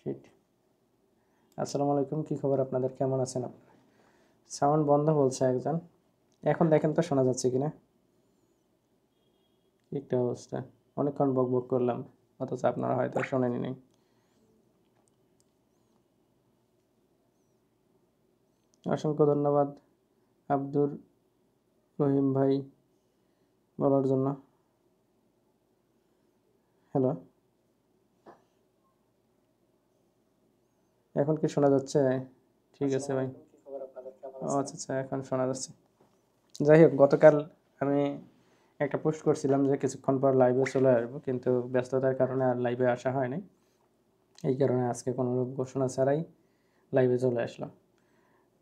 Sheet. আসসালামু আলাইকুম, কি খবর আপনাদের, কেমন আছেন আপনারা? সাউন্ড বন্ধ বলছে একজন। এখন দেখেন তো শোনা যাচ্ছে কিনা। কি একটা অবস্থা, অনেকক্ষণ বক বক করলাম অথচ আপনারা হয়তো শোনেনি নাই। অসংখ্য ধন্যবাদ আব্দুর রহিম ভাই বলার জন্য। হ্যালো, এখন কি শোনা যাচ্ছে? ঠিক আছে ভাই। ও আচ্ছা আচ্ছা, এখন শোনা যাচ্ছে। যাই হোক, গতকাল আমি একটা পোস্ট করছিলাম যে কিছুক্ষণ পর লাইভে চলে আসবো, কিন্তু ব্যস্ততার কারণে আর লাইভে আসা হয়নি। এই কারণে আজকে কোনোরূপ ঘোষণা ছাড়াই লাইভে চলে আসলাম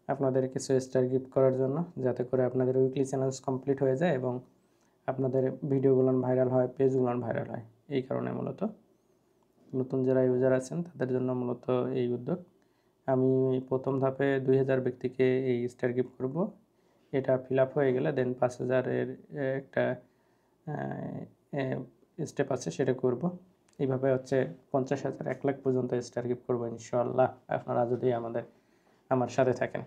আপনাদের কিছু স্টার গিফট করার জন্য, যাতে করে আপনাদের উইকলি চ্যালেঞ্জ কমপ্লিট হয়ে যায় এবং আপনাদের ভিডিওগুলো ভাইরাল হয়, পেজগুলো ভাইরাল হয়। এই কারণে মূলত নতুন যারা ইউজার আছেন তাদের জন্য মূলত এই উদ্যোগ। আমি প্রথম ধাপে 2000 ব্যক্তিকে এই স্টার গিফট করব। এটা ফিল আপ হয়ে গেলে দেন 5000-এর একটা স্টেপ আছে, সেটা করব। এইভাবে হচ্ছে 50,000 1 লাখ পর্যন্ত স্টার গিফট করবো ইনশাআল্লাহ, আপনারা যদি আমার সাথে থাকেন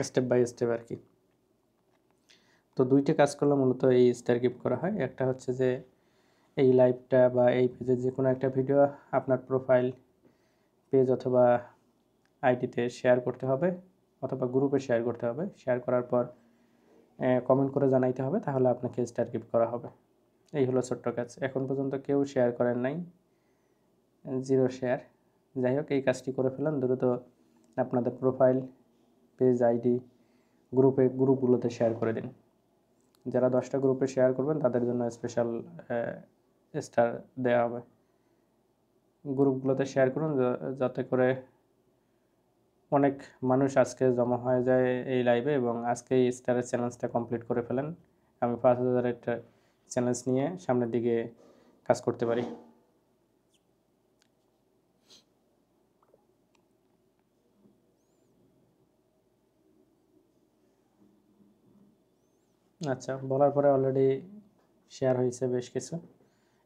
স্টেপ বাই স্টেপ আর কি। তো দুইটা কাজ করলে মূলত এই স্টার গিফট করা হয়। একটা হচ্ছে যে এই লাইভটা বা এই পেজের যে কোনো একটা ভিডিও আপনার প্রোফাইল পেজ অথবা আইডিতে শেয়ার করতে হবে, অথবা গ্রুপে শেয়ার করতে হবে। শেয়ার করার পর কমেন্ট করে জানাইতে হবে, তাহলে আপনাকে স্টার গিফট করা হবে। এই হলো ছোট্ট কাজ। এখন পর্যন্ত কেউ শেয়ার করেন নাই, 0 শেয়ার। যাই হোক, এই কাজটি করে ফেলেন দ্রুত। আপনাদের প্রোফাইল পেজ আইডি গ্রুপগুলোতে শেয়ার করে দিন। যারা 10টা গ্রুপে শেয়ার করবেন তাদের জন্য স্পেশাল স্টার দেওয়া হবে। গ্রুপগুলোতে শেয়ার করুন যাতে করে অনেক মানুষ আজকে জমা হয়ে যায় এই লাইভে এবং আজকে এই স্টারের চ্যালেঞ্জটা কমপ্লিট করে ফেলেন। আমি 5000 একটা চ্যালেঞ্জ নিয়ে সামনের দিকে কাজ করতে পারি। আচ্ছা, বলার পরে অলরেডি শেয়ার হয়েছে বেশ কিছু।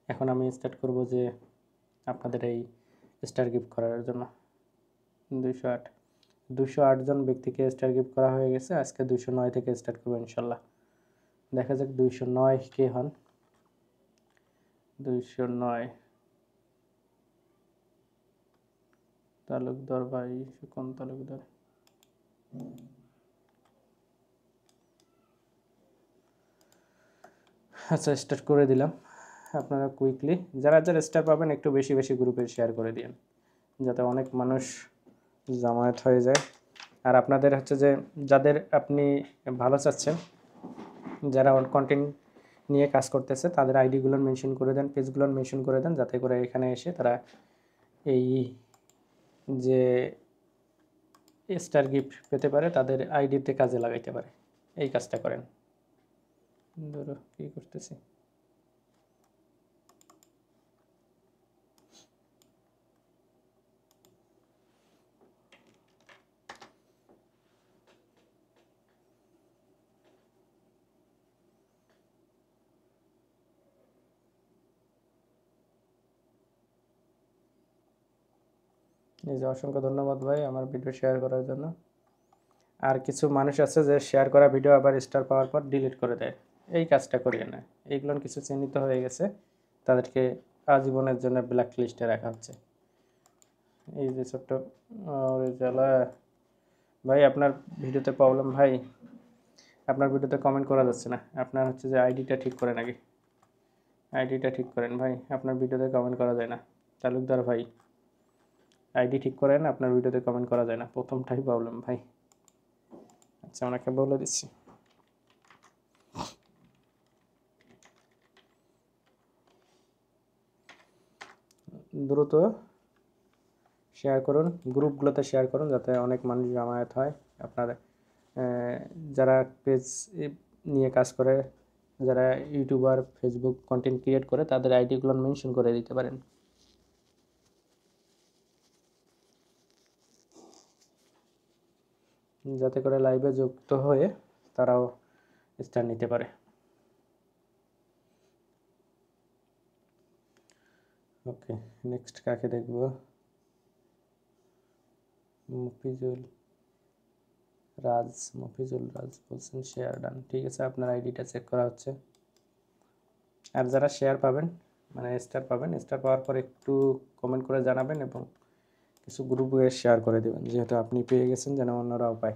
এখন আমি স্টার্ট করব যে আপনাদের এই স্টার গিফট করার জন্য 208 208 জন ব্যক্তিকে স্টার গিফট করা হয়ে গেছে। আজকে 209 থেকে স্টার্ট করবো ইনশাল্লাহ। দেখা যাক 209 কে হন। 209 তালুকদার ভাই, কোন তালুকদার? আচ্ছা, স্টার্ট করে দিলাম। আপনারা কুইকলি যারা যারা স্টার পাবেন একটু বেশি বেশি গ্রুপে শেয়ার করে দিন, যাতে অনেক মানুষ জামায়াত হয়ে যায়। আর আপনাদের হচ্ছে যে যাদের আপনি ভালো চাচ্ছেন, যারা কন্টেন্ট নিয়ে কাজ করতেছে, তাদের আইডিগুলো মেনশন করে দেন, পেজগুলো মেনশন করে দেন, যাতে করে এখানে এসে তারা এই যে স্টার গিফট পেতে পারে, তাদের আইডিতে কাজে লাগাইতে পারে। এই কাজটা করেন। ধরো কি করতেছি, এই যে অসংখ্য ধন্যবাদ ভাই আমার ভিডিও শেয়ার করার জন্য। আর কিছু মানুষ আছে যে শেয়ার করা ভিডিও আবার স্টার পাওয়ার পর ডিলিট করে দেয়। এই কাজটা করিয়ে না। এইগুলো কিছু চিহ্নিত হয়ে গেছে, তাদেরকে আজীবনের জন্য ব্ল্যাক লিস্টে রাখা হচ্ছে। এই যে ছোট্ট জ্বালা ভাই, আপনার ভিডিওতে প্রবলেম ভাই। আপনার ভিডিওতে কমেন্ট করা যাচ্ছে না। আপনার হচ্ছে যে আইডিটা ঠিক করে নাকি, আইডিটা ঠিক করেন ভাই, আপনার ভিডিওতে কমেন্ট করা যায় না। তালুকদার ভাই, আইডি ঠিক করেন, আপনার ভিডিওতে কমেন্ট করা যায় না, প্রথমটাই প্রবলেম ভাই। আচ্ছা, ওনাকে বলে দিচ্ছি। দ্রুত শেয়ার করুন, গ্রুপগুলোতে শেয়ার করুন, যাতে অনেক মানুষ জামায়াত হয়। আপনার যারা পেজ নিয়ে কাজ করে, যারা ইউটিউবার ফেসবুক কন্টেন্ট ক্রিয়েট করে, তাদের আইডিগুলো মেনশন করে দিতে পারেন, যাতে করে লাইভে যুক্ত হয়ে তারাও স্টার নিতে পারে। ওকে, নেক্সট কাকে দেখব? মফিজুল রাজ বলছেন শেয়ার ডান। ঠিক আছে, আপনার আইডিটা চেক করা হচ্ছে। আর যারা শেয়ার পাবেন মানে স্টার পাবেন, স্টার পাওয়ার পর একটু কমেন্ট করে জানাবেন এবং কিছু গ্রুপে শেয়ার করে দেবেন, যেহেতু আপনি পেয়ে গেছেন যেন অন্যরাও পায়।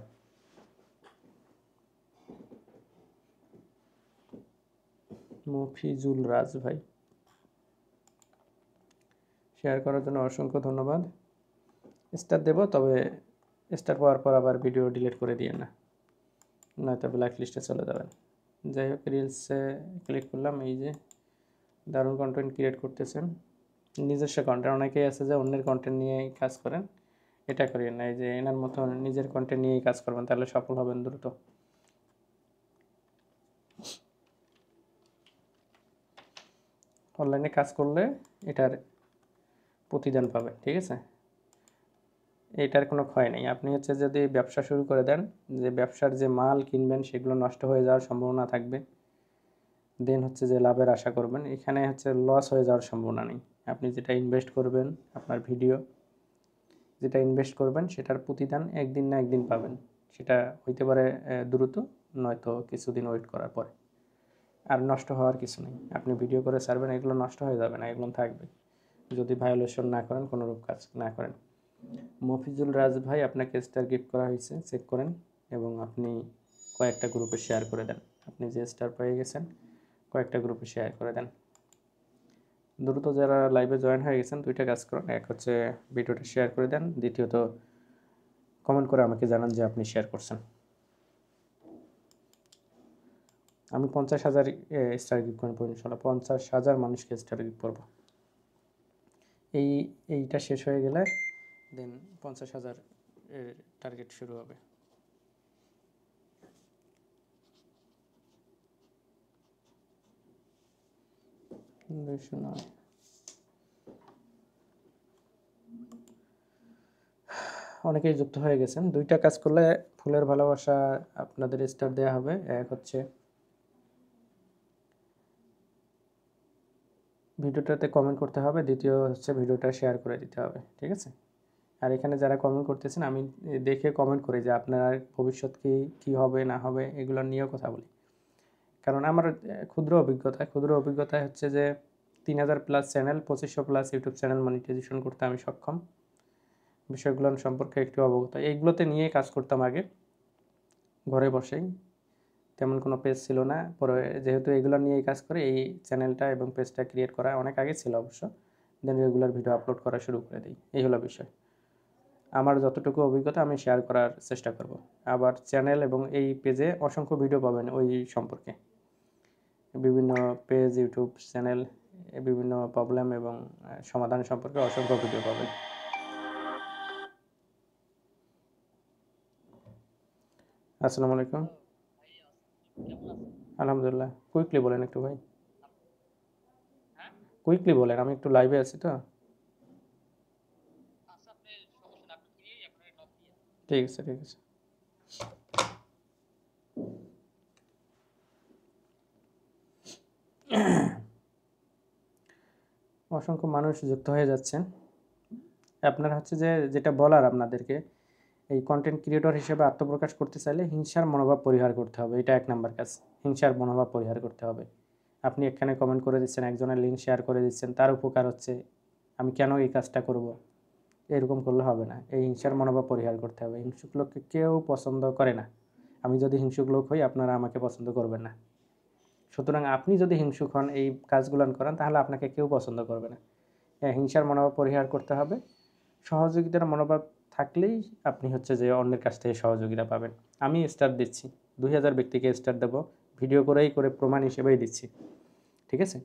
মফিজুল রাজ ভাই শেয়ার করার জন্য অসংখ্য ধন্যবাদ। স্টার দেব, তবে স্টার পাওয়ার পর আবার ভিডিও ডিলিট করে দিয়ে না, নয়তো ব্ল্যাক লিস্টে চলে যাবেন। যাই হোক, রিলসে ক্লিক করলাম। এই যে দারুণ কন্টেন্ট ক্রিয়েট করতেছেন, নিজস্ব কন্টেন্ট। অনেকেই আছে যে অন্যের কন্টেন্ট নিয়েই কাজ করেন, এটা করিয়েন না। এই যে এনার মতো নিজের কন্টেন্ট নিয়েই কাজ করবেন, তাহলে সফল হবেন দ্রুত। অনলাইনে কাজ করলে এটার প্রতিদান পাবেন, ঠিক আছে? এটার কোনো ক্ষয় নেই। আপনি হচ্ছে যদি ব্যবসা শুরু করে দেন, যে ব্যবসার যে মাল কিনবেন সেগুলো নষ্ট হয়ে যাওয়ার সম্ভাবনা থাকবে, দেন হচ্ছে যে লাভের আশা করবেন, এখানে হচ্ছে লস হয়ে যাওয়ার সম্ভাবনা নেই। আপনি যেটা ইনভেস্ট করবেন, আপনার ভিডিও যেটা ইনভেস্ট করবেন সেটার প্রতিদান একদিন না একদিন পাবেন। সেটা হইতে পারে দ্রুত, নয়তো কিছুদিন ওয়েট করার পরে। আর নষ্ট হওয়ার কিছু নেই। আপনি ভিডিও করে ছাড়বেন, এগুলো নষ্ট হয়ে যাবে না, এগুলো থাকবে যদি ভায়োলেশন না করেন, কোনোরূপ কাজ না করেন। মফিজুল রাজ ভাই, আপনাকে স্টার গিফট করা হয়েছে, চেক করেন এবং আপনি কয়েকটা গ্রুপে শেয়ার করে দেন। আপনি যে স্টার পেয়ে গেছেন কয়েকটা গ্রুপে শেয়ার করে দেন। দ্রুত যারা লাইভে জয়েন হয়ে গেছেন দুইটা কাজ করুন। এক হচ্ছে ভিডিওটা শেয়ার করে দেন, দ্বিতীয়ত কমেন্ট করে আমাকে জানান যে আপনি শেয়ার করছেন। আমি 50,000 স্টার গিফট করবো ইনশাল্লাহ। 50,000 মানুষকে স্টার গিফট করবো। এইটা শেষ হয়ে গেলে দেন 50,000 টার্গেট শুরু হবে। অনেকেই যুক্ত হয়ে গেছেন। দুইটা কাজ করলে ফুলের ভালোবাসা আপনাদের স্টার দেওয়া হবে। এক হচ্ছে ভিডিওটাতে কমেন্ট করতে হবে, দ্বিতীয় হচ্ছে ভিডিওটা শেয়ার করে দিতে হবে, ঠিক আছে? আর এখানে যারা কমেন্ট করতেছেন আমি দেখে কমেন্ট করি যে আপনার ভবিষ্যৎ কী হবে না হবে এগুলো নিয়েও কথা বলি। কারণ আমার ক্ষুদ্র অভিজ্ঞতায় হচ্ছে যে 3,000+ চ্যানেল, 2500+ ইউটিউব চ্যানেল মনিটাইজেশন করতে আমি সক্ষম। বিষয়গুলো সম্পর্কে একটু অবগত। এইগুলোতে নিয়ে কাজ করতাম আগে ঘরে বসেই, তেমন কোনো পেজ ছিল না। পরে যেহেতু এগুলো নিয়েই কাজ করে, এই চ্যানেলটা এবং পেজটা ক্রিয়েট করা অনেক আগে ছিল অবশ্য, দেন রেগুলার ভিডিও আপলোড করা শুরু করে দিই। এই হলো বিষয়। আমার যতটুকু অভিজ্ঞতা আমি শেয়ার করার চেষ্টা করব। আবার চ্যানেল এবং এই পেজে অসংখ্য ভিডিও পাবেন ওই সম্পর্কে, বিভিন্ন পেজ, ইউটিউব চ্যানেল, বিভিন্ন প্রবলেম এবং সমাধান সম্পর্কে অসংখ্য ভিডিও পাবেন। আসসালামু আলাইকুম। আলহামদুলিল্লাহ। কুইকলি বলেন একটু ভাই, কুইকলি বলেন, আমি একটু লাইভে আছি তো। ঠিক আছে, ঠিক আছে। অসংখ্য মানুষ যুক্ত হয়ে যাচ্ছেন। আপনারা হচ্ছে যে যেটা বলার আপনাদেরকে, এই কন্টেন্ট ক্রিয়েটর হিসেবে আত্মপ্রকাশ করতে চাইলে হিংসার মনোভাব পরিহার করতে হবে। এটা 1 নাম্বার কাজ, হিংসার মনোভাব পরিহার করতে হবে। আপনি এখানে কমেন্ট করে দিচ্ছেন, একজনের লিঙ্ক শেয়ার করে দিচ্ছেন, তার উপকার হচ্ছে, আমি কেন এই কাজটা করব, এরকম করলে হবে না। এই হিংসার মনোভাব পরিহার করতে হবে। হিংসুক লোককে কেউ পছন্দ করে না। আমি যদি হিংসুক লোক হই, আপনারা আমাকে পছন্দ করবেন না। সুতরাং আপনি যদি হিংসুক হন, এই কাজগুলো করেন, তাহলে আপনাকে কেউ পছন্দ করবে না। হিংসার মনোভাব পরিহার করতে হবে। সহযোগিতার মনোভাব থাকলেই আপনি হচ্ছে যে অন্যের কাছ থেকে সহযোগিতা পাবেন। আমি স্টার দিচ্ছি, 2000 ব্যক্তিকে স্টার দেবো, ভিডিও করেই করে প্রমাণ হিসেবেই দিচ্ছি, ঠিক আছে?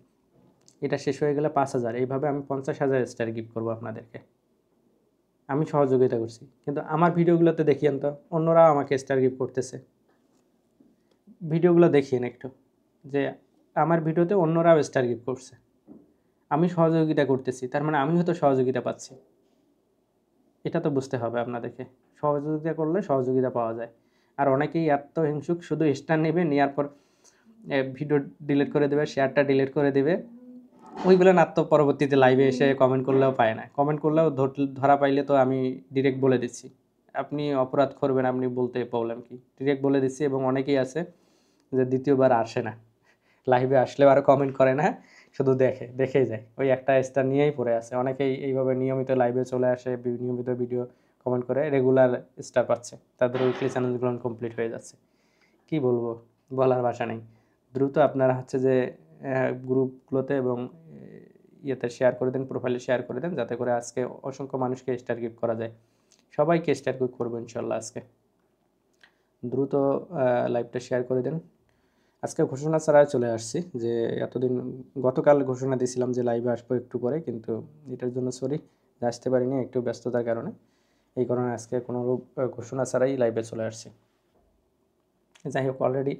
এটা শেষ হয়ে গেলে 5,000, এইভাবে আমি 50,000 স্টার গিফট করবো আপনাদেরকে। আমি সহযোগিতা করছি, কিন্তু আমার ভিডিওগুলোতে দেখিয়েন তো অন্যরাও আমাকে স্টার গিফট করতেছে। ভিডিওগুলো দেখিয়েন একটু, যে আমার ভিডিওতে অন্যরাও স্টার গিফট করছে, আমি সহযোগিতা করতেছি, তার মানে আমি হয়তো সহযোগিতা পাচ্ছি। এটা তো বুঝতে হবে আপনাদেরকে। সহযোগিতা করলে সহযোগিতা পাওয়া যায়। আর অনেকেই এত হিংসুক, শুধু স্টার নেবে, নেওয়ার পর ভিডিও ডিলিট করে দেবে, শেয়ারটা ডিলিট করে দেবে। ওইগুলো না তো পরবর্তীতে লাইভে এসে কমেন্ট করলেও পায় না। কমেন্ট করলেও ধরা পাইলে তো আমি ডিরেক্ট বলে দিচ্ছি, আপনি অপরাধ করবেন, আপনি বলতে প্রবলেম কি? ডিরেক্ট বলে দিচ্ছি। এবং অনেকেই আছে যে দ্বিতীয়বার আসে না, লাইভে আসলেও আর কমেন্ট করে না, শুধু দেখেই যায়, ওই একটা স্টার নিয়েই পড়ে আছে। অনেকেই এইভাবে নিয়মিত লাইভে চলে আসে, নিয়মিত ভিডিও কমেন্ট করে রেগুলার স্টার পাচ্ছে, তাদের উইকলি চ্যালেঞ্জগুলো কমপ্লিট হয়ে যাচ্ছে। কি বলবো, বলার ভাষা নেই। দ্রুত আপনারা হচ্ছে যে গ্রুপগুলোতে এবং ইয়েতে শেয়ার করে দেন, প্রোফাইলে শেয়ার করে দেন, যাতে করে আজকে অসংখ্য মানুষকে স্টার গিফট করা যায়। সবাইকে স্টার গিফট করবো ইনশাল্লাহ আজকে। দ্রুত লাইভটা শেয়ার করে দেন। আজকে ঘোষণা ছাড়া চলে আসছি, যে এতদিন গতকাল ঘোষণা দিয়েছিলাম যে লাইভে আসবো একটু পরে, কিন্তু এটার জন্য সরি আসতে পারিনি, একটু ব্যস্ততার কারণে। এই কারণে আজকে কোনো ঘোষণা ছাড়াই লাইভে চলে আসছি। যাই হোক, অলরেডি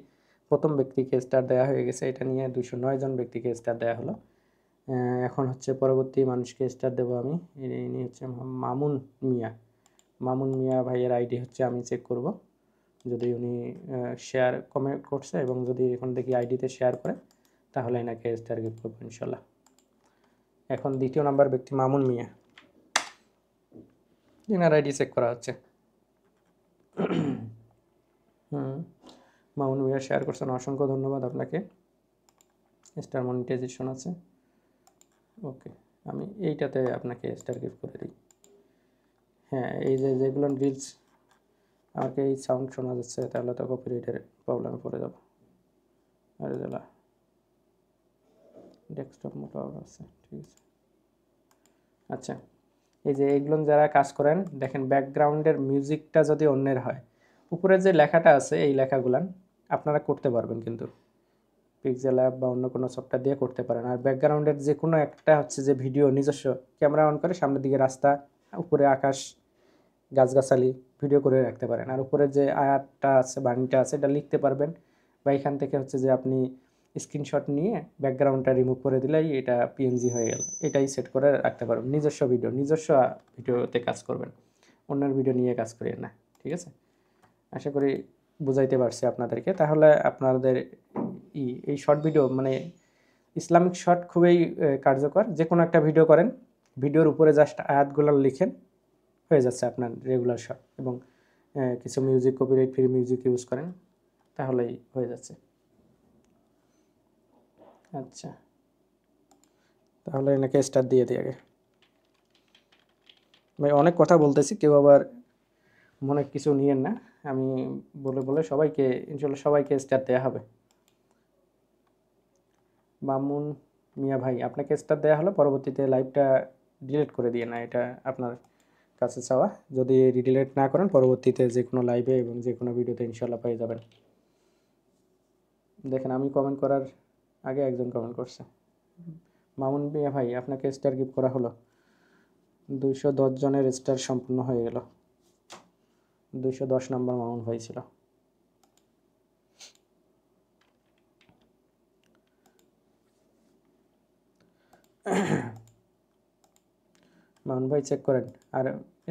প্রথম ব্যক্তিকে স্টার দেওয়া হয়ে গেছে, এটা নিয়ে 209 জন ব্যক্তিকে স্টার দেওয়া হলো। এখন হচ্ছে পরবর্তী মানুষকে স্টার দেবো আমি। ইনি হচ্ছে মামুন মিয়া। মামুন মিয়া ভাইয়ের আইডি হচ্ছে, আমি চেক করব যদি উনি শেয়ার কমেন্ট করছে, এবং যদি এখন দেখি আইডিতে শেয়ার করে, তাহলে এনাকে স্টার গিফট করবো ইনশাল্লাহ। এখন দ্বিতীয় নাম্বার ব্যক্তি মামুন মিয়া, এনার আইডি চেক করা হচ্ছে। মামুন মিয়া শেয়ার করছেন, অসংখ্য ধন্যবাদ আপনাকে। স্টার মনিটাইজেশন আছে, ওকে। আমি এইটাতে আপনাকে স্টার গিফট করে দিই। হ্যাঁ, এই যে যেগুলো রিলস, আমাকে এই সাউন্ড শোনা যাচ্ছে, তাহলে তো কপিরাইটের প্রবলেমে পড়ে যাব। আরে জ্বালা, ডেস্কটপ মোটো আছে, ঠিক আছে। আচ্ছা, এই যে এগুলো যারা কাজ করেন, দেখেন ব্যাকগ্রাউন্ডের মিউজিকটা যদি অন্যের হয়, উপরে যে লেখাটা আছে এই লেখাগুলান আপনারা করতে পারবেন, কিন্তু পিক্সেল অ্যাপ বা অন্য কোনো সফটওয়্যার দিয়ে করতে পারেন। আর ব্যাকগ্রাউন্ডের যে কোনো একটা হচ্ছে যে ভিডিও নিজস্ব ক্যামেরা অন করে সামনের দিকে রাস্তা, উপরে আকাশ, গাছগাছালি ভিডিও করে রাখতে পারেন। আর উপরে যে আয়াতটা আছে, বাণীটা আছে, এটা লিখতে পারবেন, বা এখান থেকে হচ্ছে যে আপনি স্ক্রিনশট নিয়ে ব্যাকগ্রাউন্ডটা রিমুভ করে দিলেই এটা পিএনজি হয়ে গেল। এটাই সেট করে রাখতে পারবেন। নিজস্ব ভিডিওতে কাজ করবেন, অন্যের ভিডিও নিয়ে কাজ করিয়ে না, ঠিক আছে? আশা করি বুঝাইতে পারছি আপনাদেরকে। তাহলে আপনাদের এই শর্ট ভিডিও, মানে ইসলামিক শর্ট খুবই কার্যকর। যে কোনো একটা ভিডিও করেন, ভিডিওর উপরে জাস্ট আয়াতগুলো লিখেন, হয়ে যাচ্ছে আপনার রেগুলার শট। এবং কিছু music, copyright free music use করেন, তাহলেই হয়ে যাচ্ছে। আচ্ছা, তাহলে এনাকে স্টার্ট দিয়ে দিই আগে। ভাই অনেক কথা বলতেছি, কেউ আবার মনে কিছু নিয়েন না। আমি বলে বলে সবাইকে, ইনশাল্লাহ সবাইকে স্টার দেওয়া হবে। মামুন মিয়া ভাই, আপনাকে স্টার দেওয়া হলো, পরবর্তীতে লাইভটা ডিলিট করে দিয়ে না, এটা আপনার কাছে চাওয়া। যদি রিডিলেট না করেন, পরবর্তীতে যে কোনো লাইভে এবং যে কোনো ভিডিওতে ইনশাল্লাহ পেয়ে যাবেন। দেখেন, আমি কমেন্ট করার আগে একজন কমেন্ট করছে। মামুন মিয়া ভাই, আপনাকে স্টার গিফট করা হলো। 210 জনের স্টার সম্পূর্ণ হয়ে গেল। 210 নম্বর মামুন ভাই ছিল। মামুন ভাই চেক করেন। আর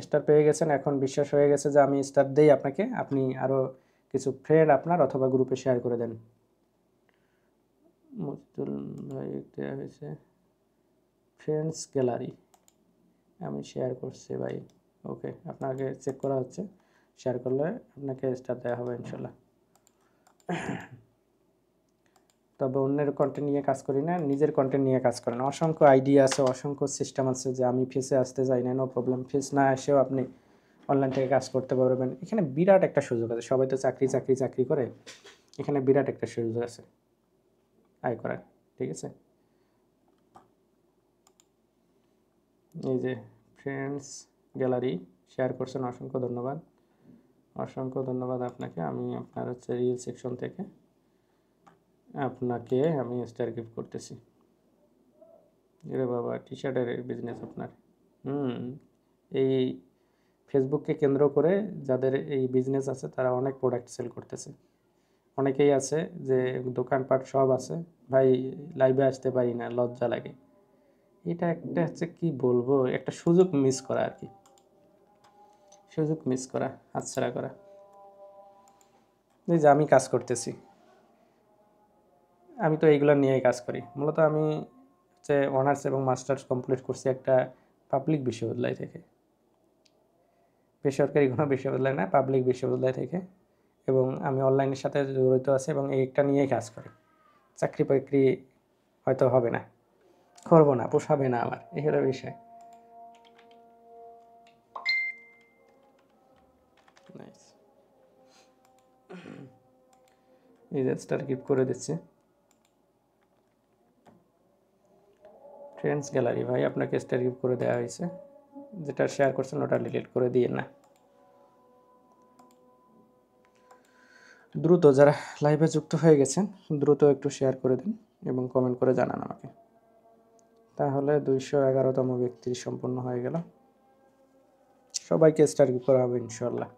স্টার পেয়ে গেছেন, এখন বিশ্বাস হয়ে গেছে যে আমি স্টার দেই আপনাকে, আপনি আরও কিছু ফ্রেন্ড আপনার অথবা গ্রুপে শেয়ার করে দেন। মজদুল ভাই দেওয়া হয়েছে ফ্রেন্ডস গ্যালারি, আমি শেয়ার করছি ভাই, ওকে। আপনাকে চেক করা হচ্ছে, শেয়ার করলে আপনাকে স্টার দেওয়া হবে ইনশাল্লাহ। তবে অন্যের কন্টেন্ট নিয়ে কাজ করি না, নিজের কন্টেন্ট নিয়ে কাজ করেন। অসংখ্য আইডিয়া আছে, অসংখ্য সিস্টেম আছে, যে আমি ফেসে আসতে চাই না, নো প্রবলেম। ফেস না এসেও আপনি অনলাইন থেকে কাজ করতে পারবেন। এখানে বিরাট একটা সুযোগ আছে। সবাই তো চাকরি করে, এখানে বিরাট একটা সুযোগ আছে আয় করার, ঠিক আছে? এই যে ফ্রেন্ডস গ্যালারি শেয়ার করছেন, অসংখ্য ধন্যবাদ, অসংখ্য ধন্যবাদ আপনাকে। আমি আপনার হচ্ছে রিল সেকশন থেকে আপনাকে আমি স্টার গিফট করতেছি। এরে বাবা, টি শার্টের বিজনেস আপনার। এই ফেসবুককে কেন্দ্র করে যাদের এই বিজনেস আছে, তারা অনেক প্রোডাক্ট সেল করতেছে। অনেকেই আছে যে দোকানপাট সব আছে, ভাই লাইভে আসতে পারি না, লজ্জা লাগে। এটা একটা হচ্ছে, কি বলবো, একটা সুযোগ মিস করা আর কি, সুযোগ মিস করা, হাতছাড়া করা। এই যে আমি কাজ করতেছি, আমি তো এইগুলো নিয়েই কাজ করি মূলত। আমি হচ্ছে অনার্স এবং মাস্টার্স কমপ্লিট করছি একটা পাবলিক বিশ্ববিদ্যালয় থেকে। বেসরকারি কোনো বিশ্ববিদ্যালয় না, পাবলিক বিশ্ববিদ্যালয় থেকে, এবং আমি অনলাইনের সাথে জড়িত আছি এবং এইটা নিয়েই কাজ করি। চাকরি বাকরি হয়তো হবে না, করবো না, পোষাবে না আমার, এই হলো বিষয়। এই যে স্টার গিফট করে দিচ্ছি। ফ্রেন্ডস গ্যালারি, ভাই আপনাকে স্টার গিফট করে দেওয়া হয়েছে, যেটা শেয়ার করছেন ওটা ডিলিট করে দিয়ে না। দ্রুত যারা লাইভে যুক্ত হয়ে গেছেন দ্রুত একটু শেয়ার করে দিন এবং কমেন্ট করে জানান আমাকে, তাহলে 211তম ব্যক্তি সম্পূর্ণ হয়ে গেল। সবাইকে স্টার গিফট করা হবে ইনশাল্লাহ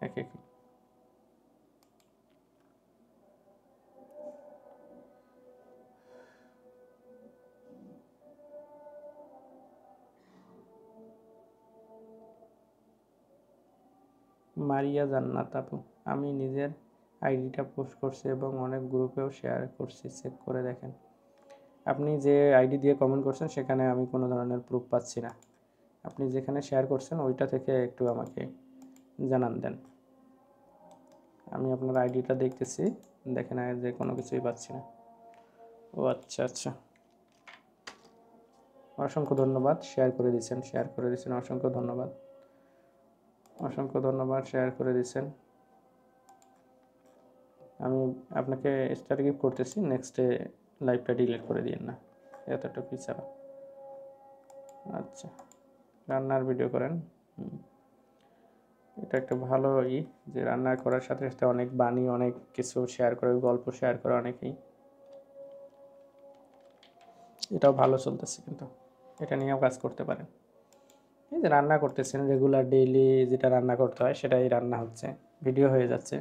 একে একে। মারিয়া জান্নাত আপু, আমি নিজের আইডিটা পোস্ট করছি এবং অনেক গ্রুপেও শেয়ার করছি, চেক করে দেখেন। আপনি যে আইডি দিয়ে কমেন্ট করছেন সেখানে আমি কোনো ধরনের প্রুফ পাচ্ছি না। আপনি যেখানে শেয়ার করছেন ওইটা থেকে একটু আমাকে জানান দেন। আমি আপনার আইডিটা দেখতেছি, দেখেন যে কোনো কিছুই পাচ্ছি না। ও আচ্ছা আচ্ছা, অসংখ্য ধন্যবাদ, শেয়ার করে দিয়েছেন, অসংখ্য ধন্যবাদ, অসংখ্য ধন্যবাদ, শেয়ার করে দিয়েছেন। আমি আপনাকে স্টার গিফট করতেছি, নেক্সটে লাইভটা ডিলিট করে দিন না, এতটুকুই ছাড়া। আচ্ছা, রান্নার ভিডিও করেন, এটা একটা ভালো যে রান্না করার সাথে সাথে অনেক বাণী, অনেক কিছু শেয়ার করে, গল্প শেয়ার করে অনেকেই, এটাও ভালো চলতেছে, কিন্তু এটা নিয়েও কাজ করতে পারেন। এই যে রান্না করতেছেন রেগুলার ডেইলি যেটা রান্না করতে হয় সেটাই রান্না হচ্ছে, ভিডিও হয়ে যাচ্ছে,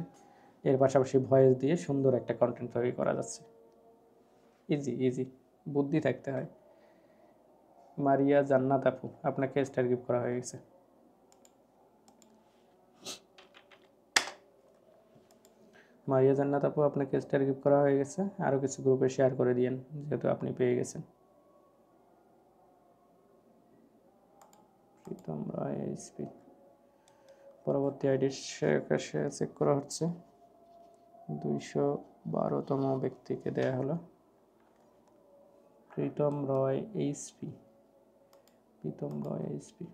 এর পাশাপাশি ভয়েস দিয়ে সুন্দর একটা কন্টেন্ট তৈরি করা যাচ্ছে। ইজি ইজি, বুদ্ধি থাকতে হয়। মারিয়া জান্নাত আপু, আপনাকে স্টার গিফট করা হয়ে গেছে। মারিয়া জান্নাত আপু, আপনাকে স্টার গিফট করা হয়ে গেছে। আরও কিছু গ্রুপে শেয়ার করে দিয়েন যেহেতু আপনি পেয়ে গেছেন। প্রীতম রায় এইচপি, পরবর্তী আইডি চেক করা হচ্ছে। 212তম ব্যক্তিকে দেয়া হলো প্রীতম রয় এইচপি, প্রীতম রয় এইচপি।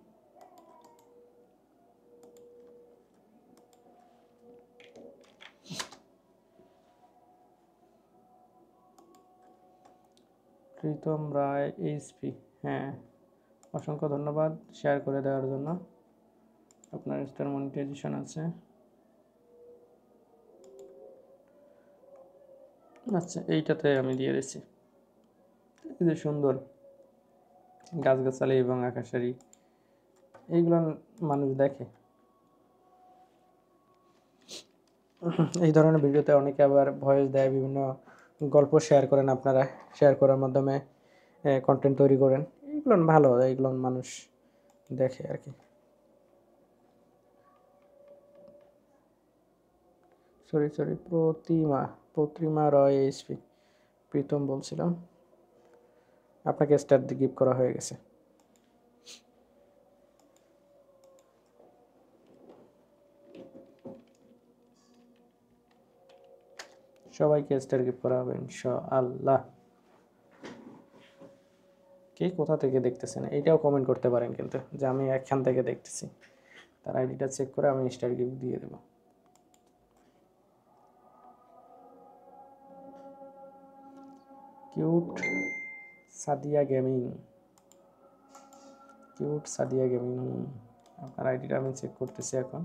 প্রীতম রায় এইচপি, হ্যাঁ, অসংখ্য ধন্যবাদ শেয়ার করে দেওয়ার জন্য। আপনার স্টার মনিটাইজেশন আছে। আচ্ছা, এইটাতে আমি দিয়ে দিচ্ছি। এই যে সুন্দর গাছগাছালি এবং আকাশারি, এইগুলো মানুষ দেখে। এই ধরনের ভিডিওতে অনেকে আবার ভয়েস দেয়, বিভিন্ন গল্প শেয়ার করেন, আপনারা শেয়ার করার মাধ্যমে কন্টেন্ট তৈরি করেন, এইগুলো ভালো, এইগুলো মানুষ দেখে আর কি। সরি, প্রতিমা রয় এইচপি, প্রীতম বলছিলাম, আপনাকে স্টার গিফট করা হয়ে গেছে। সবাইকে স্টার গিফট করা হবে ইনশাআল্লাহ। কে কোথা থেকে দেখতেছেন এইটাও কমেন্ট করতে পারেন, কিন্তু যে আমি এখান থেকে দেখতেছি, তার আইডিটা চেক করে আমি স্টার গিফট দিয়ে দেব। কিউট সাদিয়া গেমিং, আপনার আইডিটা আমি চেক করতেছি এখন।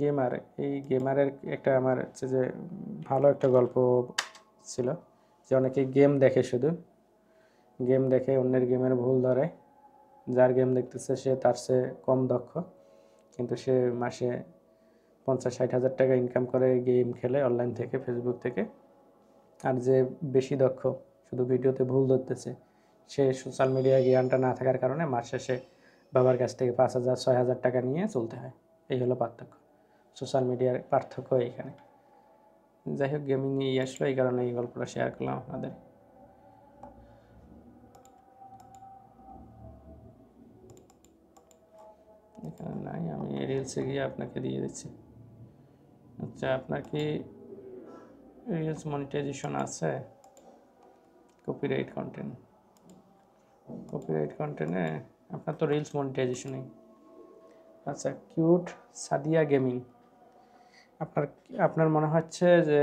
গেমার, এই গেমারের একটা আমার হচ্ছে যে ভালো একটা গল্প ছিল, যে অনেকে গেম দেখে, শুধু গেম দেখে অন্যের গেমের ভুল ধরে, যার গেম দেখতেছে সে তার চেয়ে কম দক্ষ, কিন্তু সে মাসে 50-60 হাজার টাকা ইনকাম করে গেম খেলে অনলাইন থেকে, ফেসবুক থেকে। আর যে বেশি দক্ষ, শুধু ভিডিওতে ভুল ধরতেছে, সে সোশ্যাল মিডিয়ায় জ্ঞানটা না থাকার কারণে মাস শেষে বাবার কাছ থেকে 5,000-6,000 টাকা নিয়ে চলতে হয়। এই হলো পার্থক্য, সোশ্যাল মিডিয়ার পার্থক্য এইখানে। যাই হোক, গেমিং নিয়ে আসলো, এই কারণে এই গল্পটা শেয়ার করলাম আপনাদের। এখানে নাই, আমি রিলসে গিয়ে আপনাকে দিয়ে দিচ্ছি। আচ্ছা, আপনার কি রিলস মনিটাইজেশন আছে? কপিরাইট কন্টেন্টে আপনার তো রিলস মনিটাইজেশন নেই। আচ্ছা, কিউট সাদিয়া গেমিং, আপনার মনে হচ্ছে যে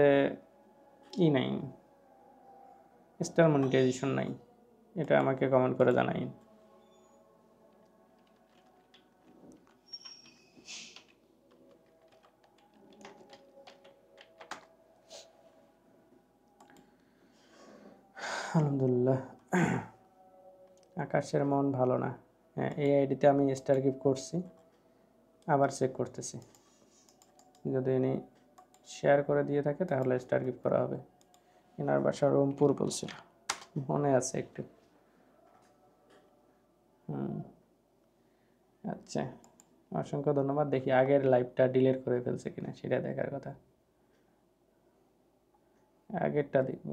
নাই, স্টার মনিটাইজেশন নাই, এটা আমাকে কমেন্ট করে জানাই। আলহামদুলিল্লাহ। আকাশের মন ভালো না, হ্যাঁ এই আইডিতে আমি স্টার গিফট করছি, আবার চেক করতেছি, যদি ইনি শেয়ার করে দিয়ে থাকে তাহলে স্টার গিফট করা হবে। এনার বাসা রংপুর বলছিল, মনে আছে একটু। আচ্ছা, অসংখ্য ধন্যবাদ। দেখি আগের লাইভটা ডিলিট করে ফেলছে কিনা, সেটা দেখার কথা। আগেরটা দেখব।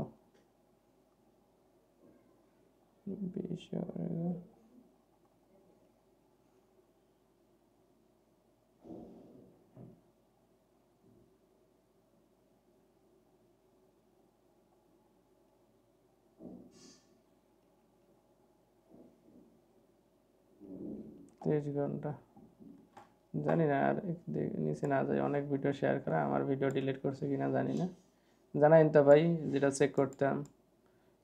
তেইশ ঘন্টা জানি না, আর নিচে না যায়, অনেক ভিডিও শেয়ার করা, আমার ভিডিও ডিলিট করছে কিনা জানি না। জানাইন তো ভাই, যেটা চেক করতাম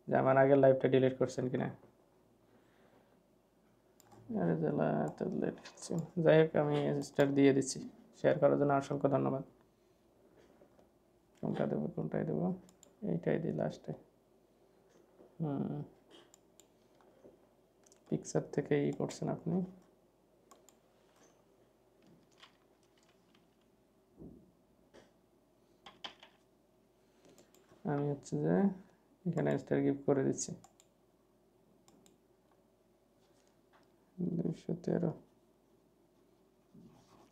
যে আমার আগের লাইভটা ডিলিট করছেন কিনা। আরে জ্বালা, এত লেট। যাই হোক, আমি স্টার দিয়ে দিচ্ছি। শেয়ার করার জন্য অসংখ্য ধন্যবাদ। কোনটাই দেবো, এইটাই দিই লাস্টে। পিকচার থেকে করছেন আপনি। আমি হচ্ছে যে এখানে স্টার গিফট করে দিচ্ছি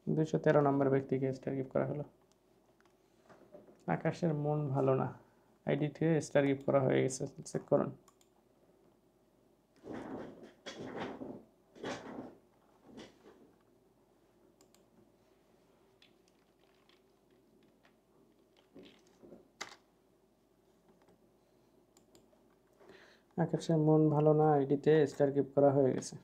213 নম্বর ব্যক্তিকে স্টার গিফট করা হলো। আকাশের মন ভালো না, আইডি থেকে স্টার গিফট করা হয়ে গেছে, চেক করুন। আকাশের মন ভালো না আইডিতে স্টার গিফট করা হয়ে গেছে।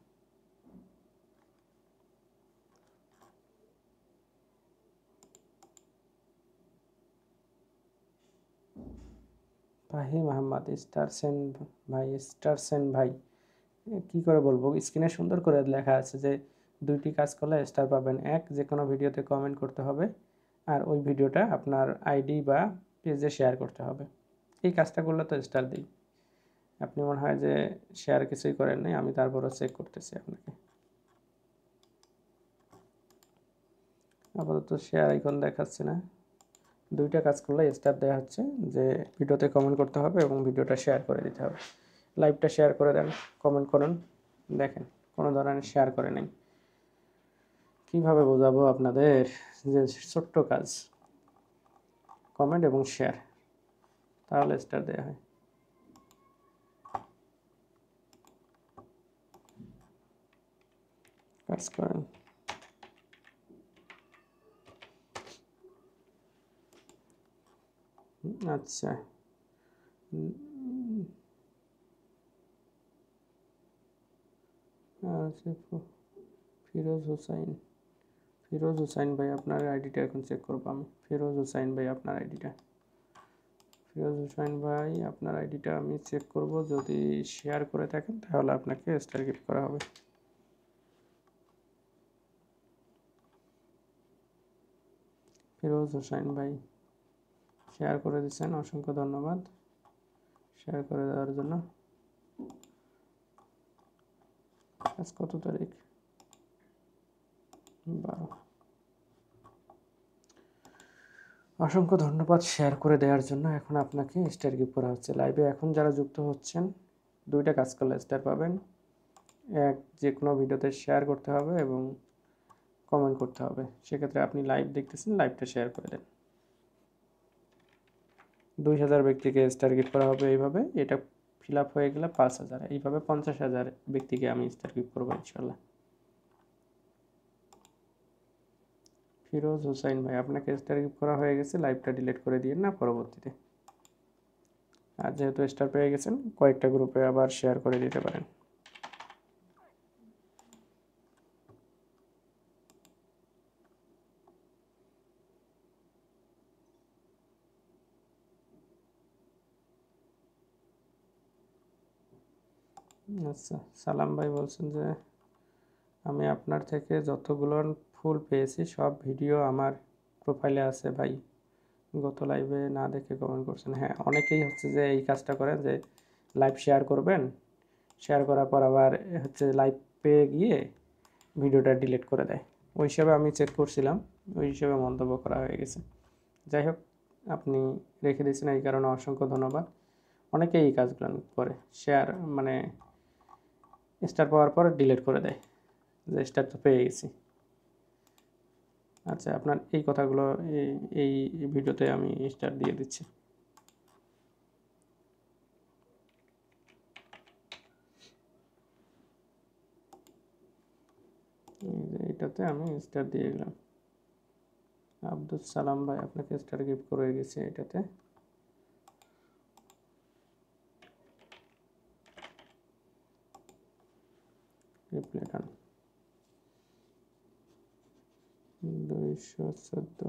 ফাহিম আহমদ স্টার সেন ভাই, কি করে বলবো, স্ক্রিনে সুন্দর করে লেখা আছে যে 2টি কাজ করলে স্টার পাবেন। এক, যে কোনো ভিডিওতে কমেন্ট করতে হবে, আর ওই ভিডিওটা আপনার আইডি বা পেজে শেয়ার করতে হবে। এই কাজটা করলে তো স্টার দিই। আপনি মনে হয় যে শেয়ার কিছুই করেন নাই, আমি তারপরও চেক করতেছি আপনাকে। আপাতত শেয়ার আইকন দেখাচ্ছে না। 2টা কাজ করলে স্টার দেওয়া হচ্ছে, যে ভিডিওতে কমেন্ট করতে হবে এবং ভিডিওটা শেয়ার করে দিতে হবে। লাইভটা শেয়ার করে দেন, কমেন্ট করুন, দেখেন কোনো ধরনের শেয়ার করে নাই। কীভাবে বোঝাবো আপনাদের যে ছোট্ট কাজ, কমেন্ট এবং শেয়ার, তাহলে স্টার দেওয়া হয়। কাজ করেন। আচ্ছা, ফিরোজ হুসাইন ভাই, আপনার আইডিটা এখন চেক করবো আমি। ফিরোজ হুসাইন ভাই, আপনার আইডিটা আমি চেক করব, যদি শেয়ার করে থাকেন তাহলে আপনাকে স্টার গিফট করা হবে। ফিরোজ হুসাইন ভাই শেয়ার করে দিচ্ছেন, অসংখ্য ধন্যবাদ শেয়ার করে দেওয়ার জন্য। আজ কত তারিখ? 12। অসংখ্য ধন্যবাদ শেয়ার করে দেওয়ার জন্য। এখন আপনাকে স্টার গিফট করা হচ্ছে। লাইভে এখন যারা যুক্ত হচ্ছেন, 2টা কাজ করলে স্টার পাবেন। এক, যে কোনো ভিডিওতে শেয়ার করতে হবে এবং কমেন্ট করতে হবে। সেক্ষেত্রে আপনি লাইভ দেখতেছেন, লাইভটা শেয়ার করে দেন। 2000 ব্যক্তিকে স্টার গিফট করা হবে এইভাবে। এটা ফিল আপ হয়ে গেলে 5000, এইভাবে 50,000 ব্যক্তিকে আমি স্টার গিফট করবো ইনশাল্লাহ। ফিরোজ হুসাইন ভাই, আপনাকে স্টার গিফট করা হয়ে গেছে, লাইভটা ডিলিট করে দিন না পরবর্তীতে। আর যেহেতু স্টার পেয়ে গেছেন, কয়েকটা গ্রুপে আবার শেয়ার করে দিতে পারেন। আচ্ছা, সালাম ভাই বলছেন যে আমি আপনার থেকে যতগুলো ফুল পেয়েছি সব ভিডিও আমার প্রোফাইলে আছে ভাই, গত লাইভে না দেখে কমেন্ট করছেন। হ্যাঁ, অনেকেই হচ্ছে যে এই কাজটা করেন যে লাইভ শেয়ার করবেন, শেয়ার করার পর আবার হচ্ছে লাইভ পেয়ে গিয়ে ভিডিওটা ডিলিট করে দেয়। ওই হিসাবে আমি চেক করছিলাম, ওই হিসাবে মন্তব্য করা হয়ে গেছে। যাই হোক, আপনি রেখে দিয়েছেন এই কারণে অসংখ্য ধন্যবাদ। অনেকেই এই কাজগুলো করে, শেয়ার মানে স্টার পাওয়ার পর ডিলিট করে দেয় যে স্টার তো পেয়ে গেছি। আচ্ছা, আপনার এই কথাগুলো এই ভিডিওতে আমি স্টার দিয়ে দিচ্ছি। এটাতে আমি স্টার দিয়ে দিলাম। আব্দুল সালাম ভাই, আপনাকে স্টার গিফট করে গেছি এটাতে। রিপ্লাই ডান। 214